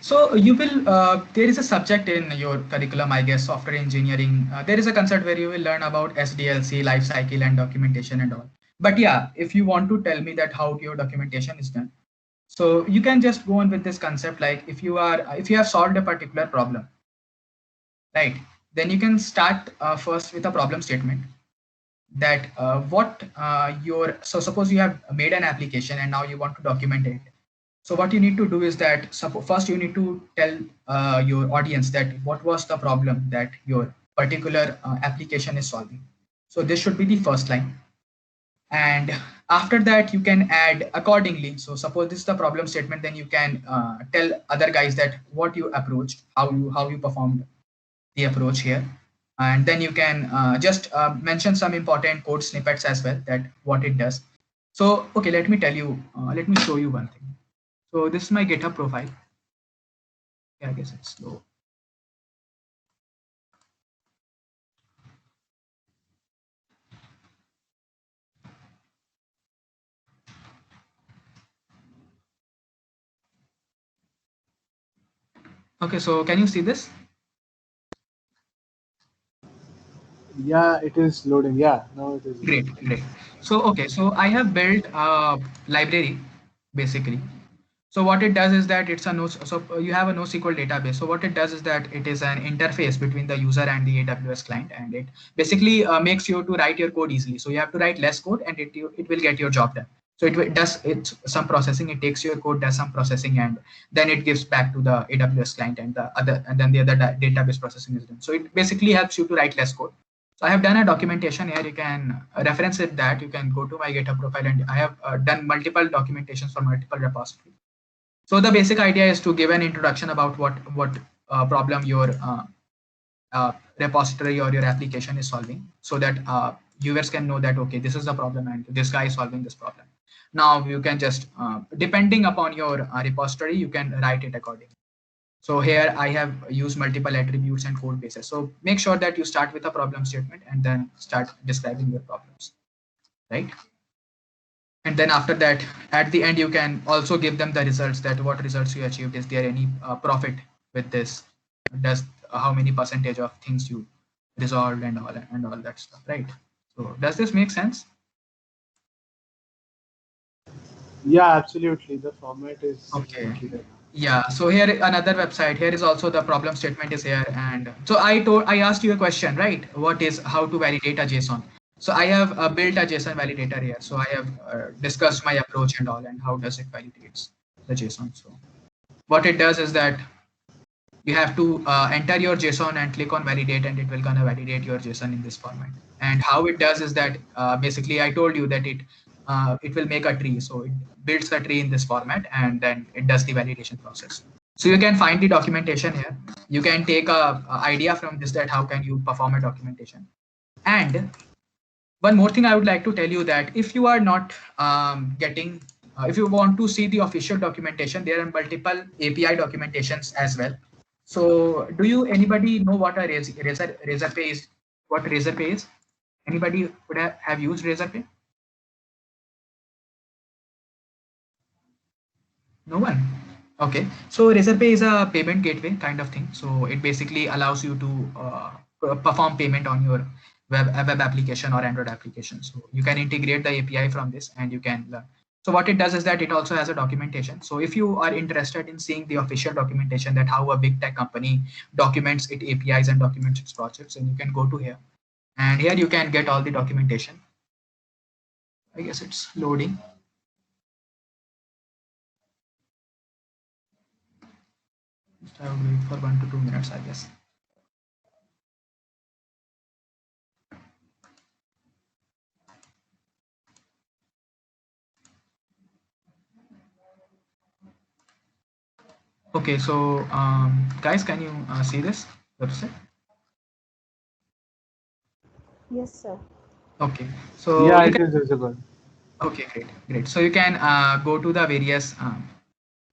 So you will, there is a subject in your curriculum, I guess, software engineering. There is a concept where you will learn about SDLC, life cycle and documentation and all. But yeah, if you want to tell me that how your documentation is done, so you can just go on with this concept. Like if you have solved a particular problem, right, then you can start first with a problem statement that what your, so suppose you have made an application and now you want to document it. So what you need to do is that first you need to tell your audience that what was the problem that your particular application is solving. So this should be the first line. And after that you can add accordingly. So suppose this is the problem statement, then you can tell other guys that what you approached, how you performed the approach here. And then you can just mention some important code snippets as well, that what it does. So okay, let me tell you, let me show you one thing. So this is my GitHub profile. Yeah, I guess it's slow. Okay, so can you see this? Yeah, it is loading. Yeah, now it is Great, loading. great. So okay, so I have built a library basically. So what it does is that it's a no, so you have a NoSQL database. So what it does is that it is an interface between the user and the AWS client, and it basically makes you to write your code easily. So you have to write less code, and it will get your job done. So does it some processing. It takes your code, does some processing, and then it gives back to the AWS client, and then the other database processing is done. So it basically helps you to write less code. So I have done a documentation here. You can reference it. That you can go to my GitHub profile, and I have done multiple documentations for multiple repositories. So the basic idea is to give an introduction about what problem your repository or your application is solving, so that viewers can know that okay, this is the problem and this guy is solving this problem. Now you can just depending upon your repository, you can write it accordingly. So here I have used multiple attributes and code bases. So make sure that you start with a problem statement and then start describing your problems, right? And then after that, at the end, you can also give them the results, that what results you achieved. Is there any profit with this? Does how many percentage of things you resolved and all that stuff, right? So does this make sense? Yeah, absolutely. The format is Okay. clear. Yeah. So here another website. Here is also the problem statement is here, and so I asked you a question, right? What is how to validate a JSON? So I have built a JSON validator here. So I have discussed my approach and all, and how does it validates the JSON. So what it does is that you have to enter your JSON and click on validate, and it will gonna validate your JSON in this format. And how it does is that basically I told you that it will make a tree. So it builds a tree in this format, and then it does the validation process. So you can find the documentation here. You can take a idea from this, that how can you perform a documentation. And one more thing I would like to tell you, that if you are not getting, if you want to see the official documentation, there are multiple API documentations as well. So do you, anybody know what a Razorpay is? What Razorpay is? Anybody would have used Razorpay? No one. Okay. So Razorpay is a payment gateway kind of thing. So it basically allows you to perform payment on your web application or Android application. So you can integrate the API from this, and you can learn. So what it does is that it also has a documentation. So if you are interested in seeing the official documentation, that how a big tech company documents its APIs and documents its projects, and you can go to here. And here you can get all the documentation. I guess it's loading. Just I would wait for 1 to 2 minutes, I guess. Okay, so guys, can you see this website? Yes, sir. Okay, so Yeah, you it can. is visible. Okay, great, great. So you can go to the various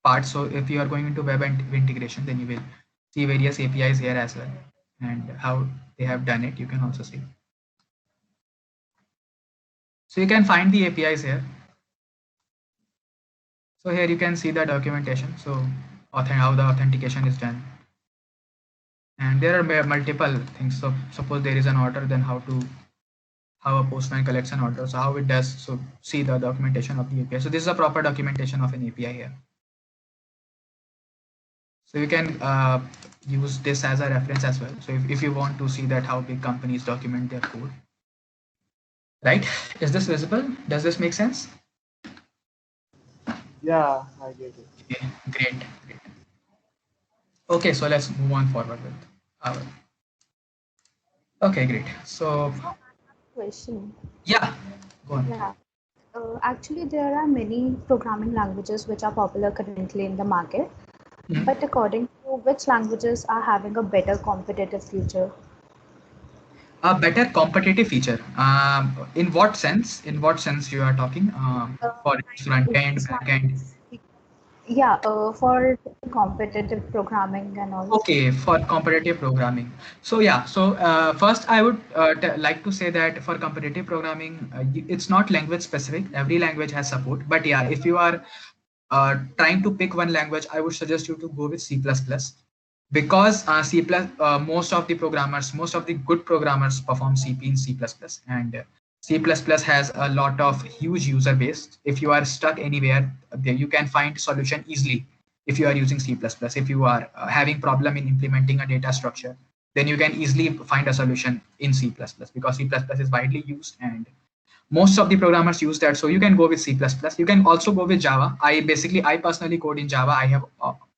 parts. So if you are going into web and integration, then you will see various APIs here as well, and how they have done it. You can also see. So you can find the APIs here. So here you can see the documentation. So how the authentication is done, and there are multiple things. So suppose there is an order, then how a postman collects an order. So how it does. So see the documentation of the API. So this is a proper documentation of an API here. So you can use this as a reference as well. So if you want to see that how big companies document their code, right? Is this visible? Does this make sense? Yeah, I get it. Okay, great, great. Okay, so let's move on forward with our. Okay, great. So Question. yeah, go on. Yeah. Actually, there are many programming languages which are popular currently in the market. Mhm. But according to which languages are having a better competitive future? A better competitive feature. In what sense? In what sense you are talking? Uh, For front end, which back end. languages? Yeah, for competitive programming and all. Okay, for competitive programming. So yeah, so first I would like to say that for competitive programming, it's not language specific. Every language has support. But yeah, if you are trying to pick one language, I would suggest you to go with C++ because C++ most of the programmers, most of the good programmers perform CP in C++, and C++ has a lot of huge user base. If you are stuck anywhere, there you can find solution easily. If you are using C++, if you are having problem in implementing a data structure, then you can easily find a solution in C++ because C++ is widely used and most of the programmers use that. So you can go with C++. You can also go with Java. I personally code in Java. I have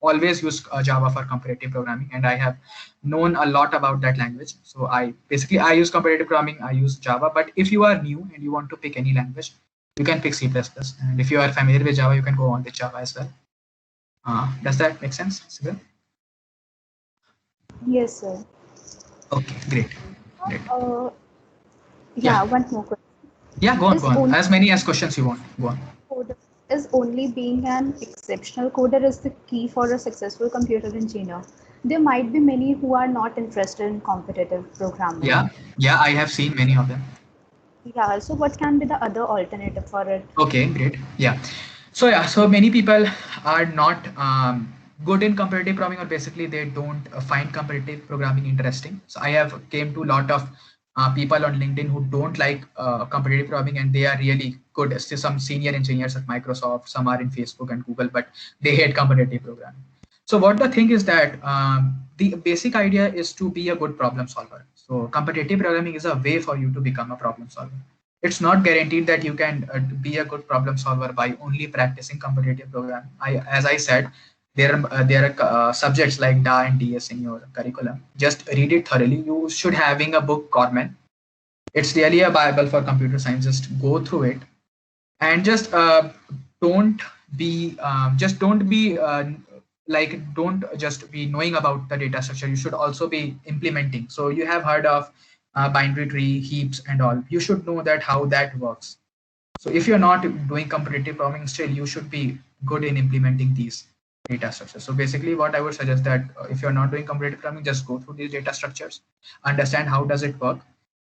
always used Java for competitive programming, and I have known a lot about that language. So I use competitive programming. I use Java. But if you are new and you want to pick any language, you can pick C++. And if you are familiar with Java, you can go on with Java as well. Does that make sense, Sibyl? Yes, sir. Okay, great, great. Uh, Yeah, yeah, one more question. yeah. Go on, go Is on. only As many as questions you want. Go on. coder is only being an exceptional coder is the key for a successful computer engineer. There might be many who are not interested in competitive programming. Yeah, yeah. I have seen many of them. Yeah, so what can be the other alternative for it? Okay, great. Yeah. So yeah, so many people are not good in competitive programming, or basically they don't find competitive programming interesting. So I have came to a lot of people on LinkedIn who don't like competitive programming, and they are really good. Still, some senior engineers at Microsoft, some are in Facebook and Google, but they hate competitive programming. So what the thing is that the basic idea is to be a good problem solver. So competitive programming is a way for you to become a problem solver. It's not guaranteed that you can be a good problem solver by only practicing competitive programming. As I said, there are subjects like DA and DS in your curriculum. Just read it thoroughly. You should having a book, Corman. It's really a bible for computer science. Just go through it and don't don't be don't just be knowing about the data structure. You should also be implementing. So you have heard of binary tree, heaps and all. You should know that how that works. So if you're not doing competitive programming, still you should be good in implementing these data structures. So basically what I would suggest that if you're not doing competitive programming, just go through these data structures, understand how does it work,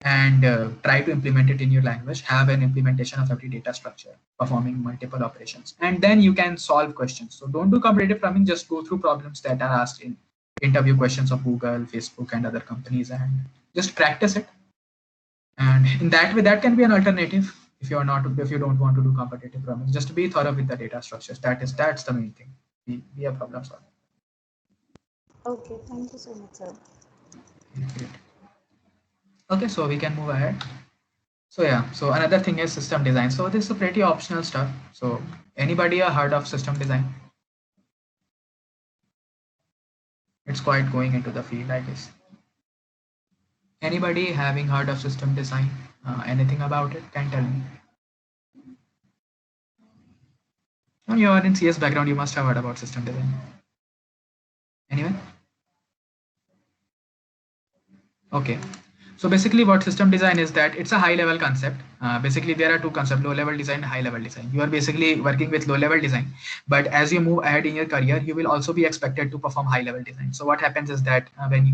and try to implement it in your language. Have an implementation of every data structure performing multiple operations, and then you can solve questions. So don't do competitive programming, just go through problems that are asked in interview questions of Google, Facebook and other companies, and just practice it. And in that way, that can be an alternative. If you don't want to do competitive programming, just be thorough with the data structures. That's the main thing. Be a problem solver. Okay, thank you so much, sir. Great. Okay, so we can move ahead. So yeah, so another thing is system design. So this is a pretty optional stuff. So anybody heard of system design? It's quite going into the field, I guess. Anybody having heard of system design? Anything about it? Can tell me. When you are in CS background, you must have heard about system design. Anyone? Okay. So basically what system design is that it's a high level concept. Basically there are two concepts, low level design and high level design. You are basically working with low level design, but as you move ahead in your career, you will also be expected to perform high level design. So what happens is that when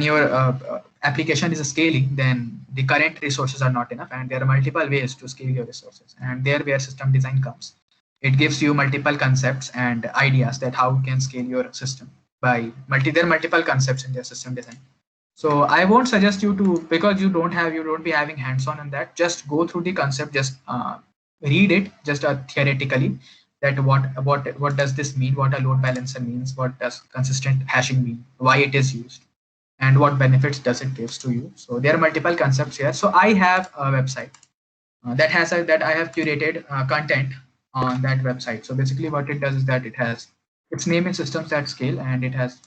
your application is scaling, then the current resources are not enough, and there are multiple ways to scale your resources. And there where system design comes. It gives you multiple concepts and ideas that how you can scale your system by there are multiple concepts in their system design. So I won't suggest you to, because you don't be having hands-on on that. Just go through the concept, just read it, just theoretically, that what does this mean, what a load balancer means, what does consistent hashing mean, why it is used, and what benefits does it gives to you. So there are multiple concepts here. So I have a website that I have curated content on that website. So basically what it does is that it has its name is Systems at Scale, and it has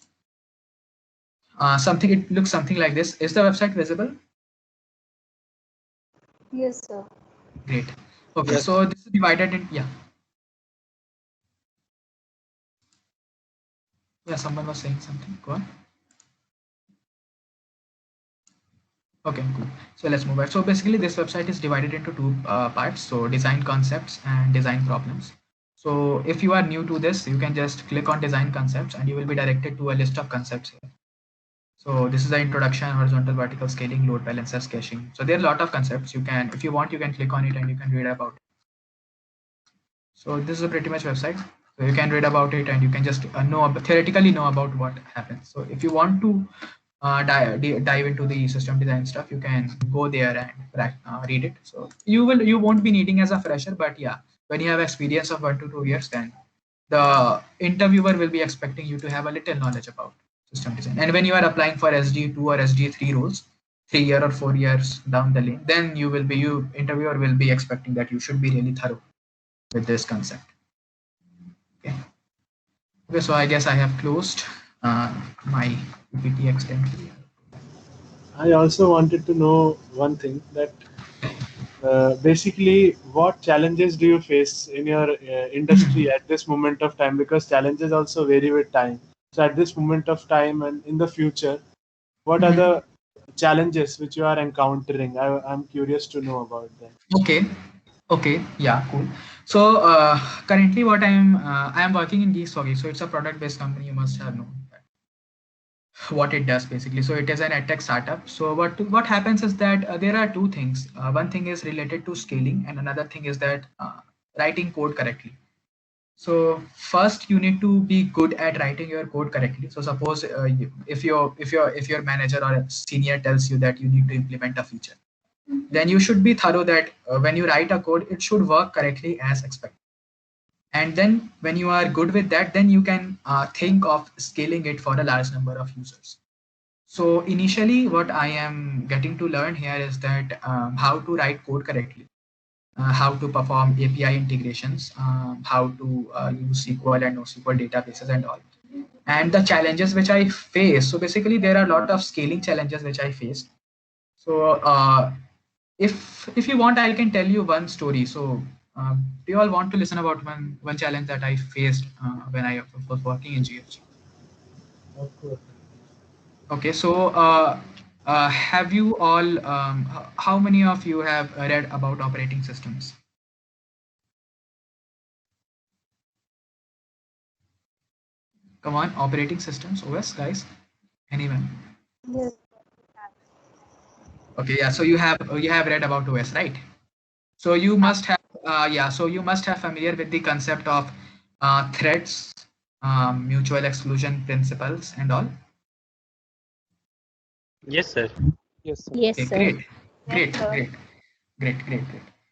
it looks something like this. Is the website visible? Yes, sir. Great. Okay, Yes. so this is divided in, yeah. Yeah, someone was saying something. Go on. Okay, cool. So let's move on. So basically this website is divided into two parts. So design concepts and design problems. So if you are new to this, you can just click on design concepts and you will be directed to a list of concepts here. So this is the introduction, horizontal, vertical scaling, load balancers, caching. So there are a lot of concepts. You can, if you want, you can click on it and you can read about it. So this is a pretty much website. So you can read about it and you can just theoretically know about what happens. So if you want to dive into the system design stuff, you can go there and read it. So you won't be needing as a fresher, but yeah, when you have experience of 1 to 2 years, then the interviewer will be expecting you to have a little knowledge about system design. And when you are applying for SG2 or SG3 roles, 3 year or 4 years down the lane, then interviewer will be expecting that you should be really thorough with this concept. Okay, so I guess I have closed my PPT accidentally. I also wanted to know one thing, that basically what challenges do you face in your industry at this moment of time, because challenges also vary with time. So at this moment of time and in the future, what are the challenges which you are encountering? I'm curious to know about that. Okay, yeah, cool. So currently what I am working in Geeks for Geeks. So it's a product based company. You must have known what it does basically. So it is an edtech startup. So what happens is that there are two things. One thing is related to scaling, and another thing is that writing code correctly. So first you need to be good at writing your code correctly. So suppose if your manager or senior tells you that you need to implement a feature, then you should be thorough that when you write a code, it should work correctly as expected. And then when you are good with that, then you can think of scaling it for a large number of users. So initially what I am getting to learn here is that how to write code correctly, how to perform API integrations, how to use SQL and NoSQL databases and all. And the challenges which I face. So basically there are a lot of scaling challenges which I faced. So if you want, I can tell you one story. So do you all want to listen about one challenge that I faced when I was working in GFG? Of course. Okay, so have you all, how many of you have read about operating systems? Come on, operating systems, OS, guys, anyone? Yes. Okay, yeah, so you have read about OS, right? So you must have, so you must have familiar with the concept of threats, mutual exclusion principles and all. Yes, sir. Yes, sir. Yes, Okay, sir. great.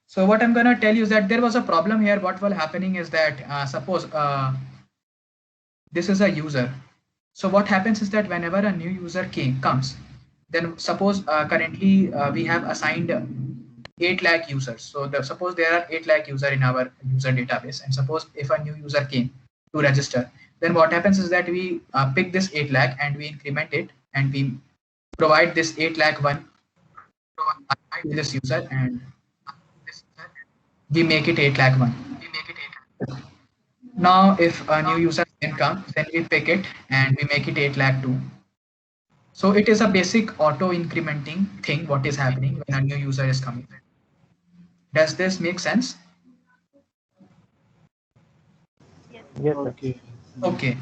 So what I'm gonna tell you is that there was a problem here. What was happening is that suppose this is a user. So what happens is that whenever a new user comes, then suppose currently we have assigned 8 lakh users. So suppose there are 8 lakh user in our user database, and suppose if a new user came to register, then what happens is that we pick this 8 lakh and we increment it, and we provide this 8 lakh one to this user, and we make it 8 lakh one. Now, if a new user then comes, then we pick it and we make it 8 lakh 2. So it is a basic auto incrementing thing, what is happening when a new user is coming. Does this make sense? Yes, sir. Okay. Okay.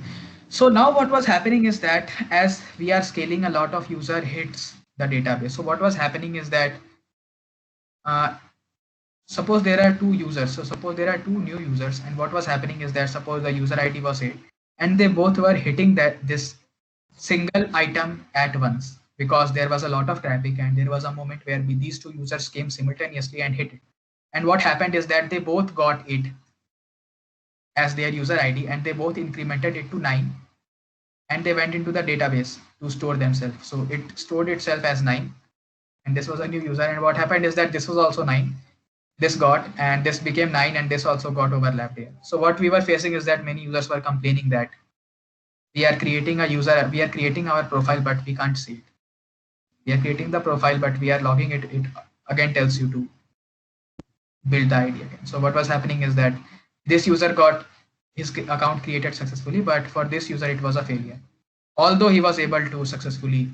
So now what was happening is that as we are scaling, a lot of user hits the database. So what was happening is that uh, suppose there are two users. So suppose there are two new users, and what was happening is that suppose the user ID was 8, and they both were hitting this single item at once because there was a lot of traffic and there was a moment where these two users came simultaneously and hit it. And what happened is that they both got it as their user ID and they both incremented it to 9, and they went into the database to store themselves. So it stored itself as 9, and this was a new user. And what happened is that this was also 9. This got, and this became 9, and this also got overlapped here. So what we were facing is that many users were complaining that we are creating our profile, but we can't see it. We are creating the profile, but we are logging it. It again tells you to build the ID again. So what was happening is that this user got his account created successfully, but for this user it was a failure. Although he was able to successfully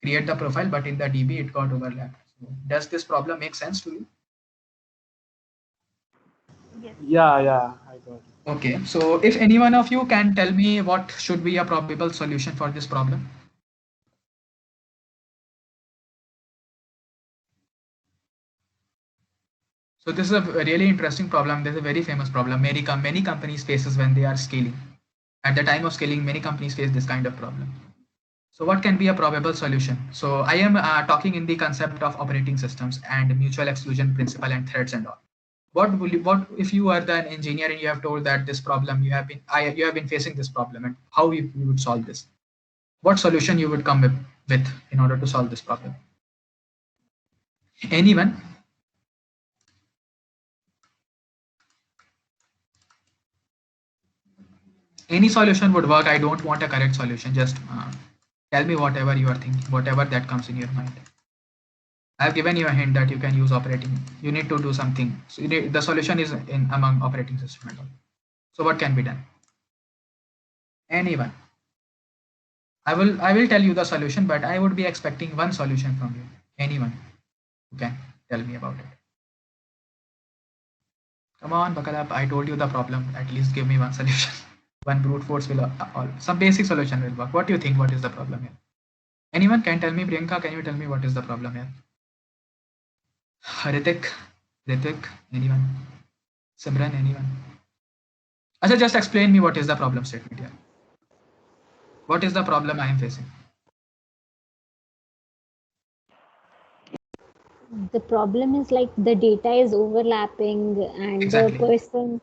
create the profile, but in the DB it got overlapped. So does this problem make sense to you? Yeah, I got it. Okay, so if any one of you can tell me what should be a probable solution for this problem? So this is a really interesting problem. This is a very famous problem. Many companies faces when they are scaling. At the time of scaling, many companies face this kind of problem. So what can be a probable solution? So I am talking in the concept of operating systems and mutual exclusion principle and threats and all. What if you are the engineer and you have told that this problem you have been facing this problem, and how you would solve this? What solution you would come with in order to solve this problem? Anyone? Any solution would work. I don't want a correct solution. Just tell me whatever you are thinking, whatever that comes in your mind. I've given you a hint that you can use operating. You need to do something. So the solution is in among operating system and all. So what can be done? Anyone? I will tell you the solution, but I would be expecting one solution from you. Anyone who can tell me about it. Come on, buckle up. I told you the problem. At least give me one solution. One brute force will some basic solution will work. What do you think? What is the problem here? Anyone can tell me? Priyanka, can you tell me what is the problem here? Ritik, anyone? Simran, anyone? Acha, just explain me what is the problem statement here. What is the problem I am facing? The problem is like the data is overlapping and Exactly. the person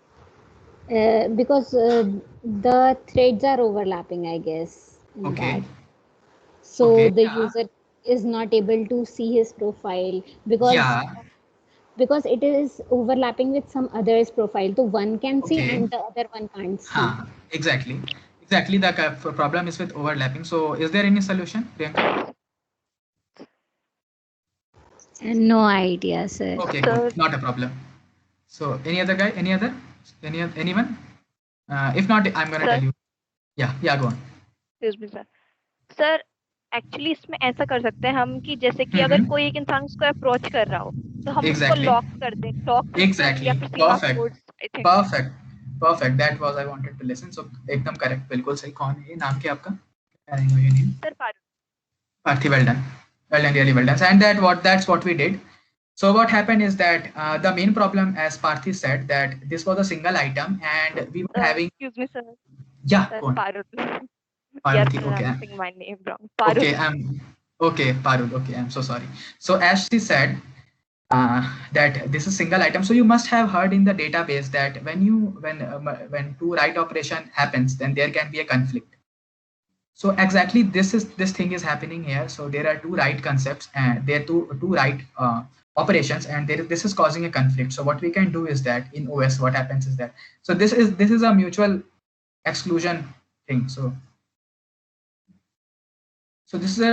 because the threads are overlapping, I guess. In Okay. that. So Okay. the Yeah. user is not able to see his profile because it is overlapping with some other's profile. So one can see Okay. and the other one can't see. Exactly. The problem is with overlapping. So is there any solution, Priyanka? No idea, sir. Okay, cool. Not a problem. So any other guy? Anyone? If not, I'm gonna tell you. Yeah, go on. Excuse me sir actually इसमें ऐसा कर सकते हैं हम कि जैसे कि अगर कोई एक इंसान उसको अप्रोच कर रहा हो तो हम उसको Exactly. लॉक कर दें लॉक Exactly. या फिर Seema codes I think Perfect. That was I wanted to listen. So एकदम correct. बिल्कुल सही. कौन है ये? नाम क्या आपका? I know your name. Sir Parthi, well done. Well done, really well done. And that's what we did. So what happened is that the main problem, as Parthi said, that this was a single item and we were having. Excuse me, sir. Yeah, sir, go on. Parul. Parvati, You're okay. pronouncing my name wrong. Parul. Okay, Parul. Okay, I'm so sorry. So as she said, that this is single item. So you must have heard in the database that when two write operation happens, then there can be a conflict. So exactly this thing is happening here. So there are two write concepts and there are two write operations, and this is causing a conflict. So what we can do is that in OS, what happens is that this is a mutual exclusion thing. So this is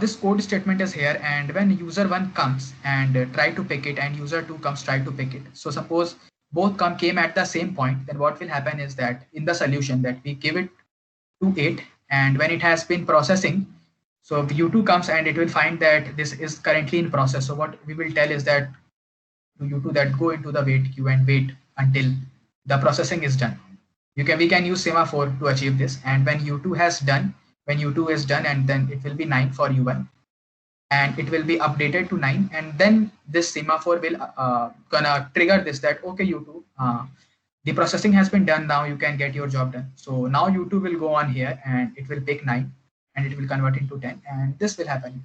this code statement is here, and when user 1 comes and try to pick it, and user 2 comes try to pick it. So suppose both came at the same point, then what will happen is that in the solution that we give it to it, and when it has been processing, so U2 comes and it will find that this is currently in process. So what we will tell is that to U2 that go into the wait queue and wait until the processing is done. We can use semaphore to achieve this. And when U2 has done, when U2 is done, and then it will be 9 for U1, and it will be updated to 9, and then this semaphore will gonna trigger this that okay U2, the processing has been done, now you can get your job done. So now U2 will go on here and it will pick 9 and it will convert into 10, and this will happen.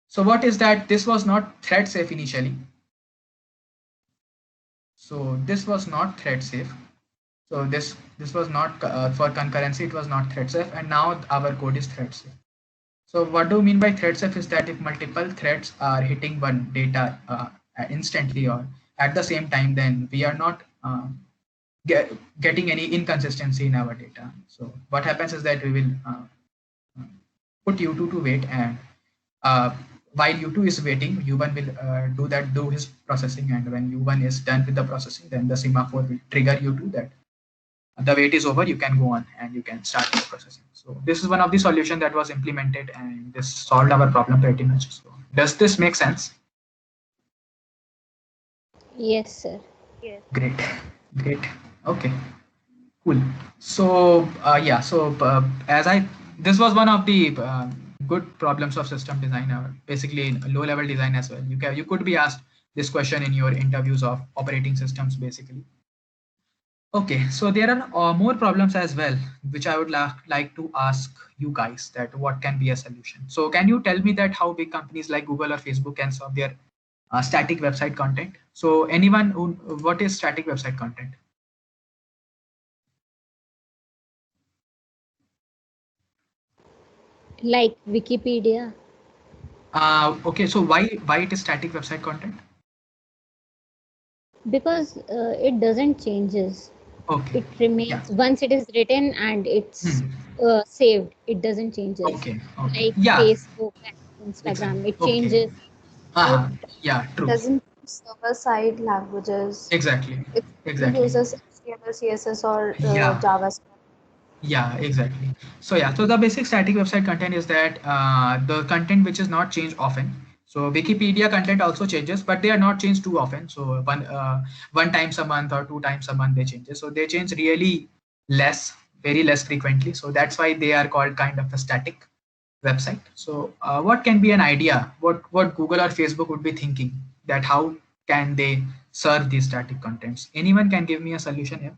So what is that? This was not thread safe initially. So this was not thread safe. So this was not for concurrency, it was not thread safe, and now our code is thread safe. So what do you mean by thread safe is that if multiple threads are hitting one data instantly or at the same time, then we are not getting any inconsistency in our data. So what happens is that we will put U2 to wait, and while U2 is waiting, U1 will do his processing, and when U1 is done with the processing, then the semaphore will trigger U2 that the wait is over, you can go on and you can start the processing. So this is one of the solution that was implemented, and this solved our problem pretty much. So does this make sense? Yes, sir. Yes. Great. Okay, cool. So yeah, so this was one of the good problems of system design, or basically low level design as well. You could be asked this question in your interviews of operating systems basically. Okay, so there are more problems as well, which I would like to ask you guys that what can be a solution. So can you tell me that how big companies like Google or Facebook can solve their static website content? So anyone what is static website content? Like Wikipedia. Okay, so why it is static website content? Because it doesn't changes. Okay. It remains once it is written and it's saved. It doesn't changes. Okay. Like Yeah. Facebook and Instagram, it changes. Yeah, true. Doesn't server side languages. Exactly. It uses HTML, CSS, or JavaScript. Yeah, exactly. So yeah, so the basic static website content is that the content which is not changed often. So Wikipedia content also changes, but they are not changed too often. So one times a month or 2 times a month they change. So they change really less, very less frequently. So that's why they are called kind of a static website. So what can be an idea? What Google or Facebook would be thinking that how can they serve these static contents? Anyone can give me a solution here?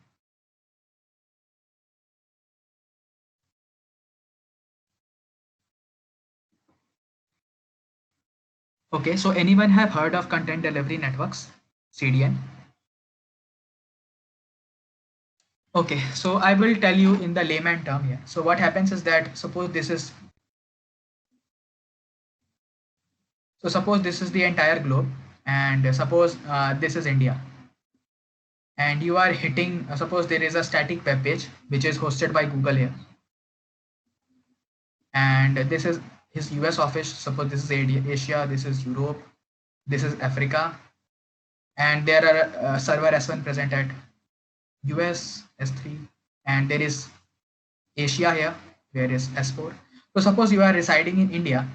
Okay, so anyone have heard of content delivery networks, CDN? Okay, so I will tell you in the layman term here. So what happens is that suppose this is the entire globe, and suppose this is India, and you are hitting suppose there is a static web page which is hosted by Google here, and this is his US office. Suppose this is Asia, this is Europe, this is Africa, and there are server S1 present at US S3, and there is Asia here, where is S4. So suppose you are residing in India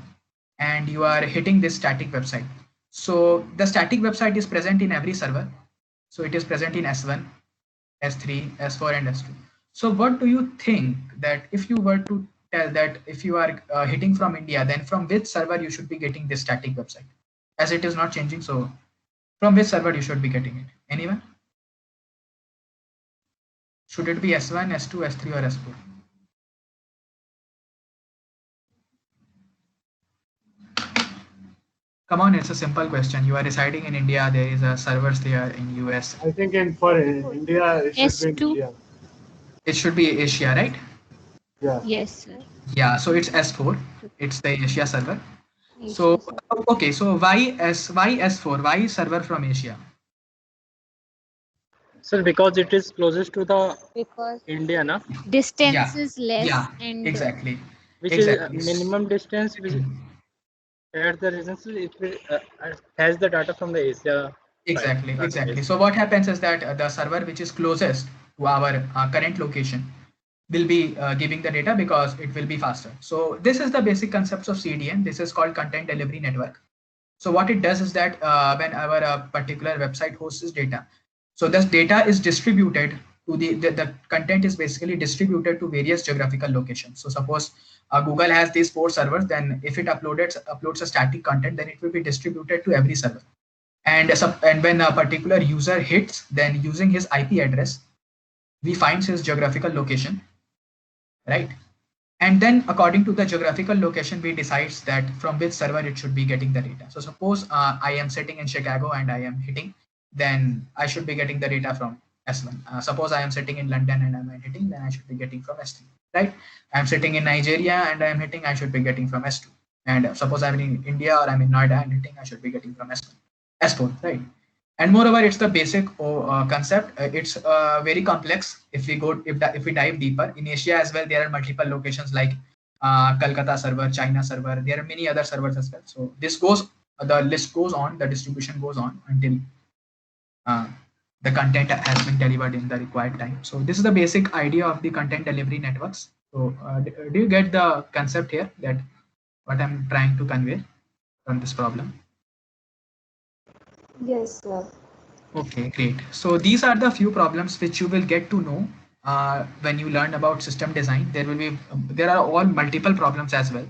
and you are hitting this static website. So the static website is present in every server. So it is present in S1, S3, S4, and S2. So what do you think that if you were to tell that if you are hitting from India, then from which server you should be getting this static website? As it is not changing, so from which server you should be getting it? Anyone? Should it be S1, S2, S3, or S4? Come on, it's a simple question. You are residing in India. There is a servers there in US. I think for India, it should be India. It should be Asia, right? Yeah. Yes, sir. Yeah, so it's S4. It's the Asia server. So okay, so why S4? Why server from Asia? Sir, because it is closest to the India, na? Distance is less, and exactly. Which is minimum distance. Which at the reason it will, has the data from the Asia Exactly, exactly. So what happens is that the server which is closest to our current location will be giving the data because it will be faster. So this is the basic concepts of CDN. This is called content delivery network. So what it does is that whenever a particular website hosts its data, so this data is distributed to the content is basically distributed to various geographical locations. So suppose Google has these 4 servers, then if it uploads a static content, then it will be distributed to every server. And when a particular user hits, then using his IP address, we find his geographical location, right? And then according to the geographical location, we decides that from which server it should be getting the data. So suppose I am sitting in Chicago and I am hitting, then I should be getting the data from S1. Suppose I am sitting in London and I am hitting, then I should be getting from S3, right? I am sitting in Nigeria and I am hitting, I should be getting from S2. And suppose I'm in India or I'm in Noida and hitting, I should be getting from S1, S4, right? And moreover, it's the basic concept. It's very complex. If we dive deeper, in Asia as well, there are multiple locations like Kolkata server, China server. There are many other servers as well. So this goes, the list goes on, the distribution goes on until the content has been delivered in the required time. So this is the basic idea of the content delivery networks. So do you get the concept here, that what I'm trying to convey from this problem? Yes, sir. Okay, great. So these are the few problems which you will get to know when you learn about system design. There are all multiple problems as well.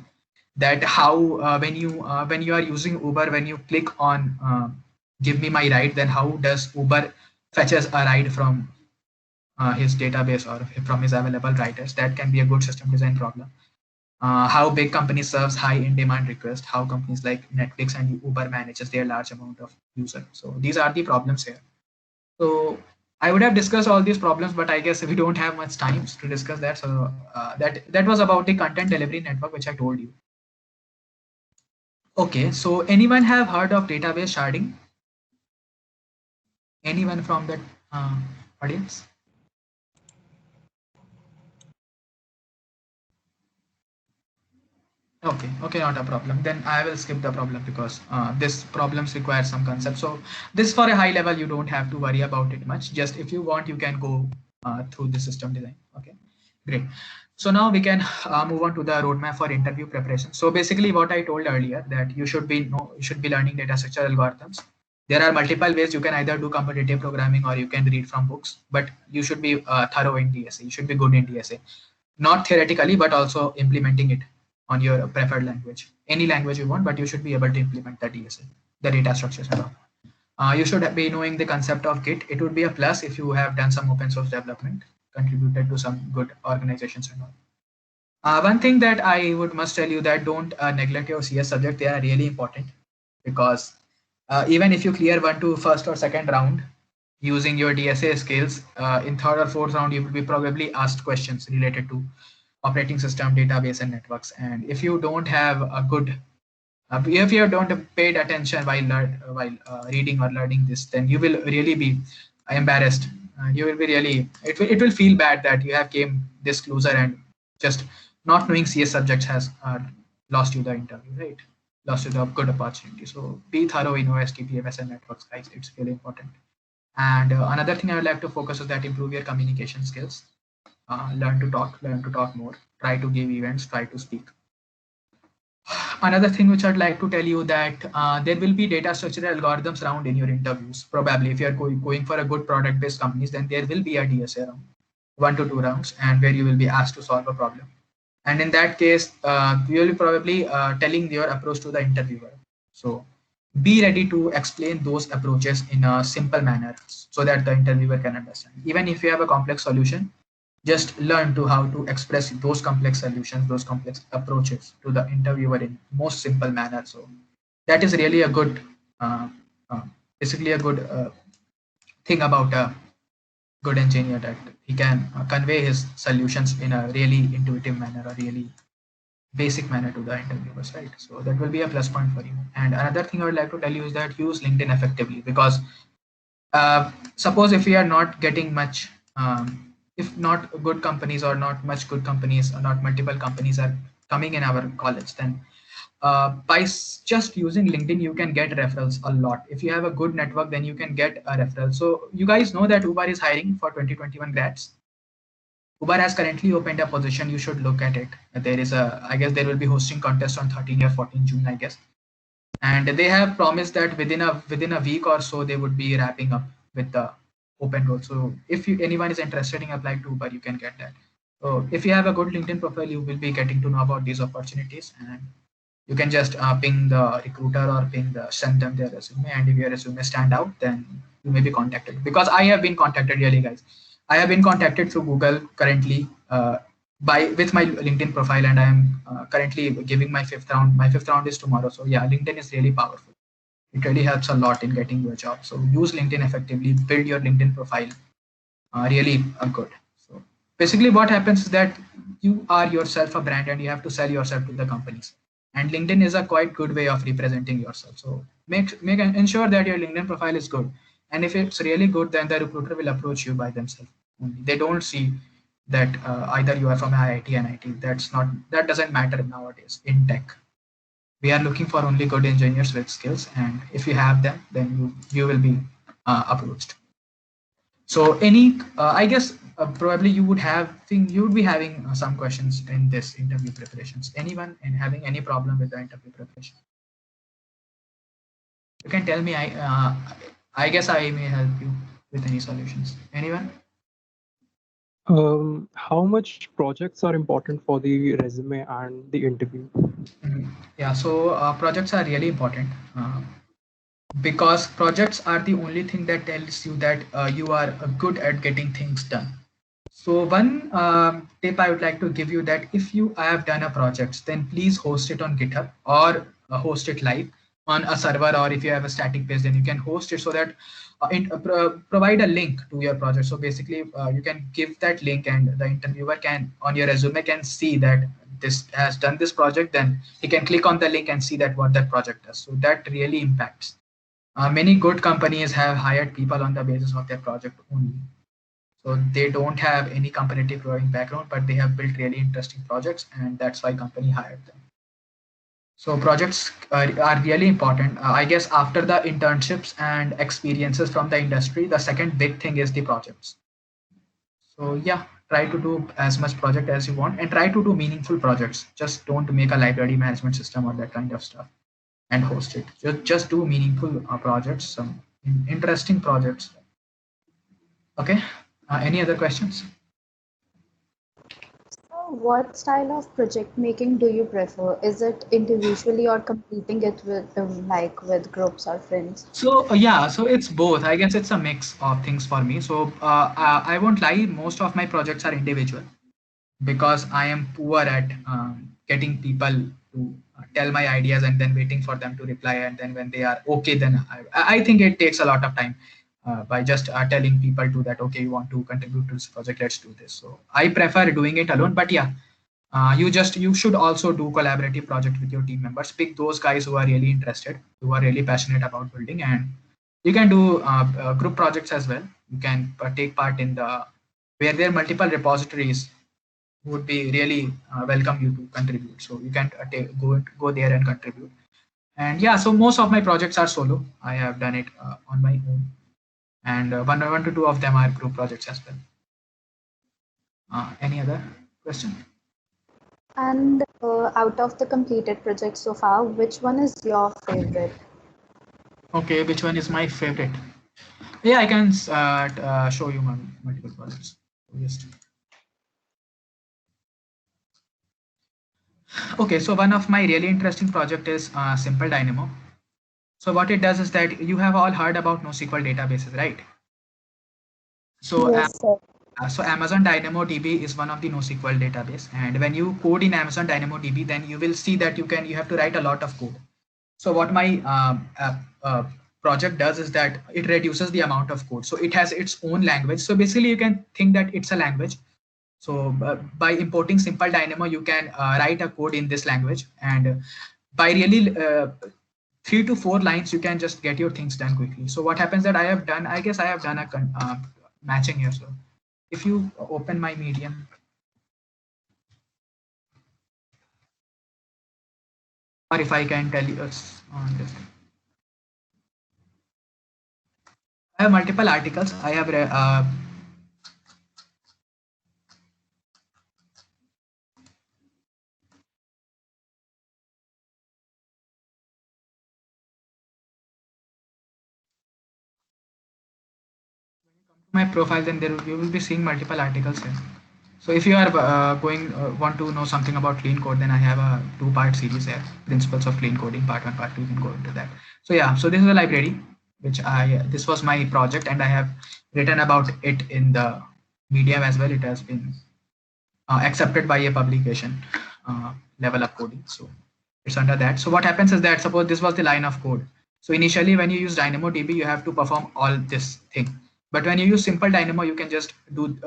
That how when you are using Uber, when you click on give me my ride, then how does Uber fetches a ride from his database or from his available riders? That can be a good system design problem. How big company serves high in-demand request, how companies like Netflix and Uber manages their large amount of users. So these are the problems here. So I would have discussed all these problems, but I guess we don't have much time to discuss that. So that was about the content delivery network, which I told you. Okay, so anyone have heard of database sharding? Anyone from the audience? Okay, not a problem. Then I will skip the problem because this problems require some concept. So this for a high level, you don't have to worry about it much. Just if you want, you can go through the system design. Okay, great. So now we can move on to the roadmap for interview preparation. So basically what I told earlier, that you should be learning data structure algorithms. There are multiple ways. You can either do competitive programming or you can read from books, but you should be thorough in DSA. You should be good in DSA, not theoretically, but also implementing it on your preferred language, any language you want, but you should be able to implement the DSA, the data structures and all. You should be knowing the concept of Git. It would be a plus if you have done some open source development, contributed to some good organizations and all. One thing that I must tell you, that don't neglect your CS subject. They are really important, because even if you clear 1 to first or second round using your DSA skills, in third or fourth round you will be probably asked questions related to operating system, database, and networks. And if you don't have a good, if you don't have paid attention while reading or learning this, then you will really be embarrassed. You will be really, it will feel bad that you have came this closer and just not knowing CS subjects has lost you the interview, right? Lost you the good opportunity. So be thorough in OST, PMS, and networks, guys. It's really important. And another thing I would like to focus is that improve your communication skills. Learn to talk more, try to give events, try to speak. Another thing which I'd like to tell you, that there will be data structure algorithms round in your interviews. Probably if you're going for a good product based companies, then there will be a DSA round, 1 to 2 rounds, and where you will be asked to solve a problem. And in that case, you will probably telling your approach to the interviewer. So be ready to explain those approaches in a simple manner so that the interviewer can understand. Even if you have a complex solution, just learn to how to express those complex solutions, those complex approaches to the interviewer in most simple manner. So that is really a good, basically a good thing about a good engineer, that he can convey his solutions in a really intuitive manner, or really basic manner to the interviewers, right? So that will be a plus point for you. And another thing I would like to tell you is that use LinkedIn effectively, because suppose if we are not getting much, if not good companies or not much good companies or not multiple companies are coming in our college, then by just using LinkedIn, you can get referrals a lot. If you have a good network, then you can get a referral. So you guys know that Uber is hiring for 2021 grads. Uber has currently opened a position. You should look at it. There is a, I guess there will be hosting contest on 13 or 14 June, I guess. And they have promised that within a week or so, they would be wrapping up with the open role. So if anyone is interested in applying to Uber, you can get that. So if you have a good LinkedIn profile, you will be getting to know about these opportunities, and you can just ping the recruiter or send them their resume. And if your resume stand out, then you may be contacted. Because I have been contacted, really, guys. I have been contacted through Google currently with my LinkedIn profile, and I am currently giving my fifth round. My fifth round is tomorrow. So yeah, LinkedIn is really powerful. It really helps a lot in getting your job. So use LinkedIn effectively, build your LinkedIn profile. Really good. So basically what happens is that you are yourself a brand and you have to sell yourself to the companies. And LinkedIn is a quite good way of representing yourself. So ensure that your LinkedIn profile is good. And if it's really good, then the recruiter will approach you by themselves. They don't see that either you are from IIT, NIT. That doesn't matter nowadays in tech. We are looking for only good engineers with skills, and if you have them, then you will be approached. So I guess probably you would be having some questions in this interview preparations. Anyone having any problem with the interview preparation? You can tell me. I guess I may help you with any solutions. Anyone? How much projects are important for the resume and the interview? Yeah, so projects are really important because projects are the only thing that tells you that you are good at getting things done. So one tip I would like to give you that if you have done a project, then please host it on GitHub or host it live on a server, or if you have a static page, then you can host it so that provide a link to your project. So basically you can give that link and the interviewer can on your resume can see that this has done this project, then he can click on the link and see that what that project does. So that really impacts. Many good companies have hired people on the basis of their project only. So they don't have any competitive programming background, but they have built really interesting projects, and that's why company hired them. So projects are really important. I guess after the internships and experiences from the industry, the second big thing is the projects. So yeah, try to do as much project as you want and try to do meaningful projects. Just don't make a library management system or that kind of stuff and host it. Just do meaningful projects, some interesting projects. Okay. Any other questions? What style of project making do you prefer? Is it individually or completing it with with groups or friends? So yeah, so it's both. I guess it's a mix of things for me. So I won't lie, most of my projects are individual because I am poor at getting people to tell my ideas and then waiting for them to reply. And then when they are okay, then I think it takes a lot of time by just telling people to that, okay, you want to contribute to this project, let's do this. So I prefer doing it alone, but yeah, you should also do collaborative project with your team members. Pick those guys who are really interested, who are really passionate about building, and you can do group projects as well. You can take part in where there are multiple repositories would be really welcome you to contribute. So you can go there and contribute. And yeah, so most of my projects are solo. I have done it on my own, and one to two of them are group projects as well. Any other question? And out of the completed projects so far, which one is your favorite? Okay, which one is my favorite? Yeah, I can show you my multiple projects. Yes. Okay, so one of my really interesting project is Simple Dynamo. So what it does is that you have all heard about NoSQL databases, right? So yes, sir. So Amazon DynamoDB is one of the NoSQL database, and when you code in Amazon DynamoDB, then you will see that you have to write a lot of code. So what my project does is that it reduces the amount of code. So it has its own language. So basically, you can think that it's a language. So by importing Simple Dynamo, you can write a code in this language, and by really 3 to 4 lines, you can just get your things done quickly. So what happens that I guess I have done a matching here. So if you open my Medium, or if I can tell you on this. I have multiple articles. I have my profile, then you will be seeing multiple articles here. So if you are want to know something about clean code, then I have a 2-part series here, Principles of Clean Coding, part 1, part 2. You can go into that. So yeah, so this is a library which this was my project, and I have written about it in the Medium as well. It has been accepted by a publication, Level Up Coding. So it's under that. So what happens is that, suppose this was the line of code. So initially when you use DynamoDB, you have to perform all this thing. But when you use simple Dynamo, you can just do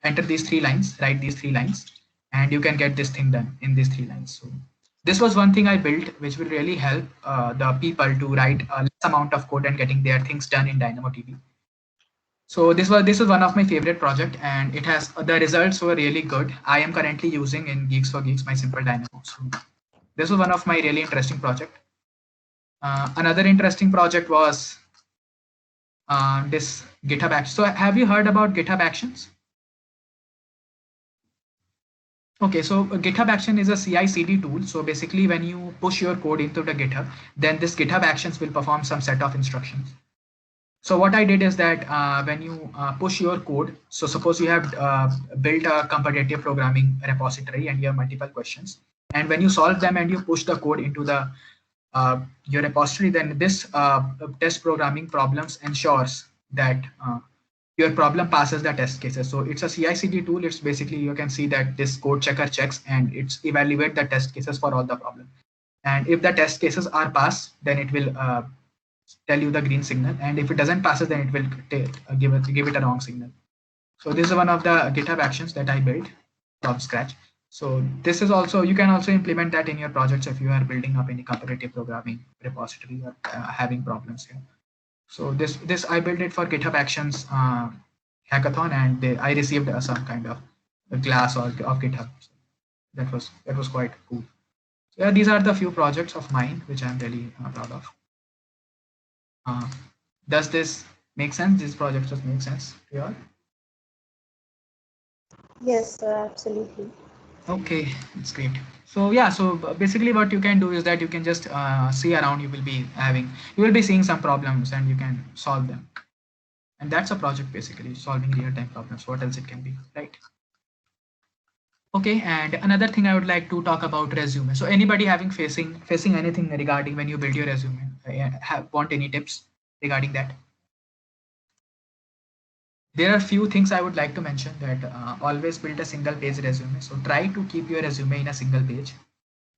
enter these 3 lines, write these 3 lines, and you can get this thing done in these 3 lines. So this was one thing I built, which will really help the people to write a less amount of code and getting their things done in DynamoDB. So this is one of my favorite project, and it has the results were really good. I am currently using in Geeks for Geeks my simple Dynamo. So this was one of my really interesting project. Another interesting project was this GitHub Actions. So have you heard about GitHub Actions? Okay, so GitHub Action is a CI/CD tool. So basically, when you push your code into the GitHub, then this GitHub Actions will perform some set of instructions. So what I did is that when you push your code, so suppose you have built a competitive programming repository and you have multiple questions, and when you solve them and you push the code into the your repository, then this test programming problems ensures that your problem passes the test cases. So it's a CI/CD tool. It's basically, you can see that this code checker checks and it's evaluate the test cases for all the problem. And if the test cases are passed, then it will tell you the green signal. And if it doesn't pass it, then it will give it a wrong signal. So this is one of the GitHub Actions that I built from scratch. So this is also, you can also implement that in your projects if you are building up any competitive programming repository or having problems here. So this I built it for GitHub Actions hackathon, and I received some kind of a glass of GitHub. So that was quite cool. So yeah, these are the few projects of mine which I'm really proud of. Does this make sense? These projects just make sense to you all? Yes, sir, absolutely. Okay, that's great. So yeah, so basically what you can do is that you can just see around. You will be seeing some problems and you can solve them. And that's a project, basically solving real-time problems. What else it can be, right? Okay, and another thing I would like to talk about resume. So anybody facing anything regarding when you build your resume, want any tips regarding that? There are few things I would like to mention, that always build a single page resume. So try to keep your resume in a single page.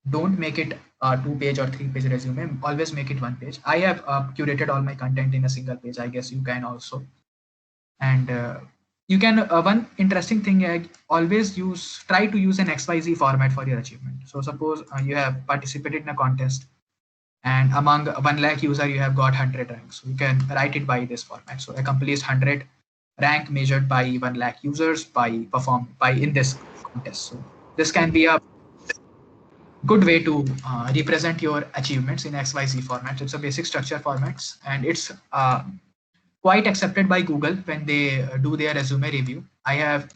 Don't make it a 2-page or 3-page resume. Always make it 1 page. I have curated all my content in a single page. I guess you can also. And you can, one interesting thing, always try to use an XYZ format for your achievement. So suppose you have participated in a contest, and among 1 lakh user, you have got 100 ranks. So you can write it by this format. So accomplished 100 rank measured by 1 lakh users in this contest. So this can be a good way to represent your achievements in XYZ format. It's a basic structure formats, and it's quite accepted by Google when they do their resume review. I have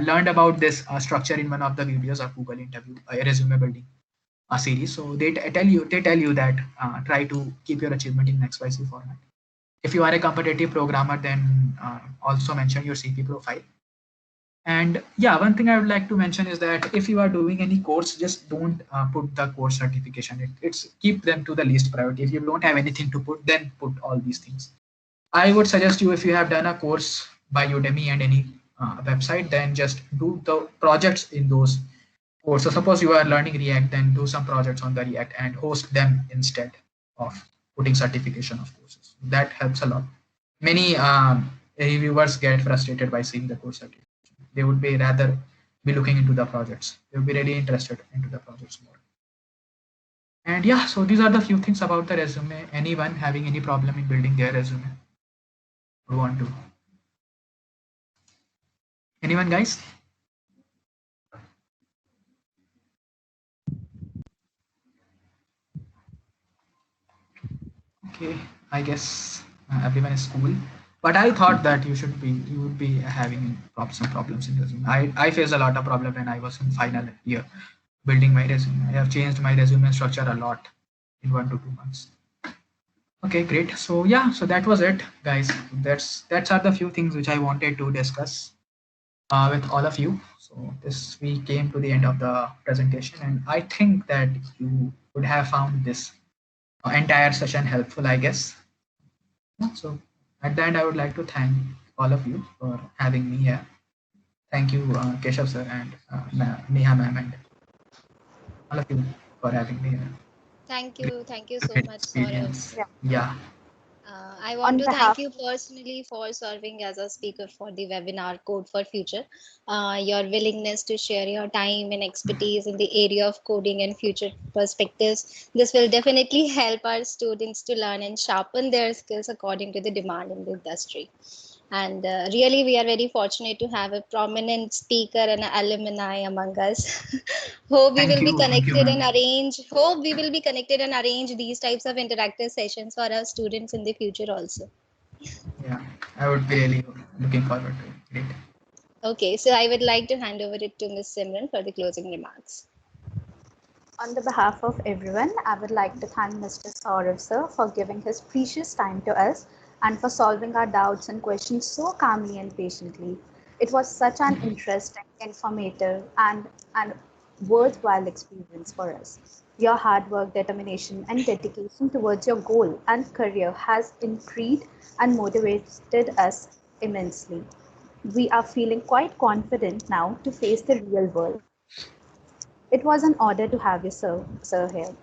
learned about this structure in one of the videos of Google interview, resume building series. So they tell you that try to keep your achievement in XYZ format. If you are a competitive programmer, then also mention your CP profile. And yeah, one thing I would like to mention is that if you are doing any course, just don't put the course certification. It's keep them to the least priority. If you don't have anything to put, then put all these things. I would suggest you, if you have done a course by Udemy and any website, then just do the projects in those courses. Suppose you are learning React, then do some projects on the React and host them instead of putting certification of courses. That helps a lot. Many reviewers get frustrated by seeing the course certification. They would be rather be looking into the projects. They would be really interested into the projects more. And yeah, so these are the few things about the resume. Anyone having any problem in building their resume? Would want to? Anyone, guys? Okay, I guess everyone is cool. But I thought that you would be having some problems in resume. I faced a lot of problem when I was in final year building my resume. I have changed my resume structure a lot in 1 to 2 months. Okay, great. So yeah, so that was it, guys. That's are the few things which I wanted to discuss with all of you. So this we came to the end of the presentation, and I think that you would have found this entire session helpful, I guess. So at the end, I would like to thank all of you for having me here. Thank you, Keshav sir and Neha ma'am, and all of you for having me here. Thank you so Great much, Saurav. experience. Yeah. I want On to thank behalf, you personally for serving as a speaker for the webinar Code for Future. Your willingness to share your time and expertise in the area of coding and future perspectives. This will definitely help our students to learn and sharpen their skills according to the demand in the industry. And really, we are very fortunate to have a prominent speaker and alumni among us. Hope we will be Thank you, connected and ma'am. arrange. Hope we will be connected and arrange these types of interactive sessions for our students in the future also. Yeah, I would be really looking forward to it. Great. Okay, so I would like to hand over it to Ms. Simran for the closing remarks. on the behalf of everyone, I would like to thank Mr. Saurav sir for giving his precious time to us and for solving our doubts and questions so calmly and patiently. It was such an interesting, informative, and worthwhile experience for us. Your hard work, determination, and dedication towards your goal and career has intrigued and motivated us immensely. We are feeling quite confident now to face the real world. It was an honor to have you, sir here.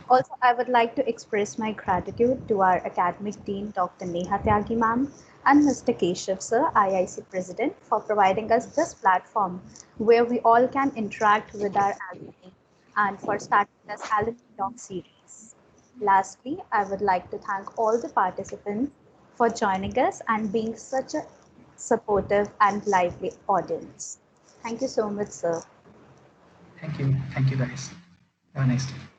Also, I would like to express my gratitude to our academic dean, Dr. Neha Tyagi ma'am, and Mr. Keshav sir, IIC president, for providing us this platform where we all can interact with our alumni and for starting this alumni talk series. Lastly, I would like to thank all the participants for joining us and being such a supportive and lively audience. Thank you so much, sir. Thank you. Thank you, guys. Have a nice day.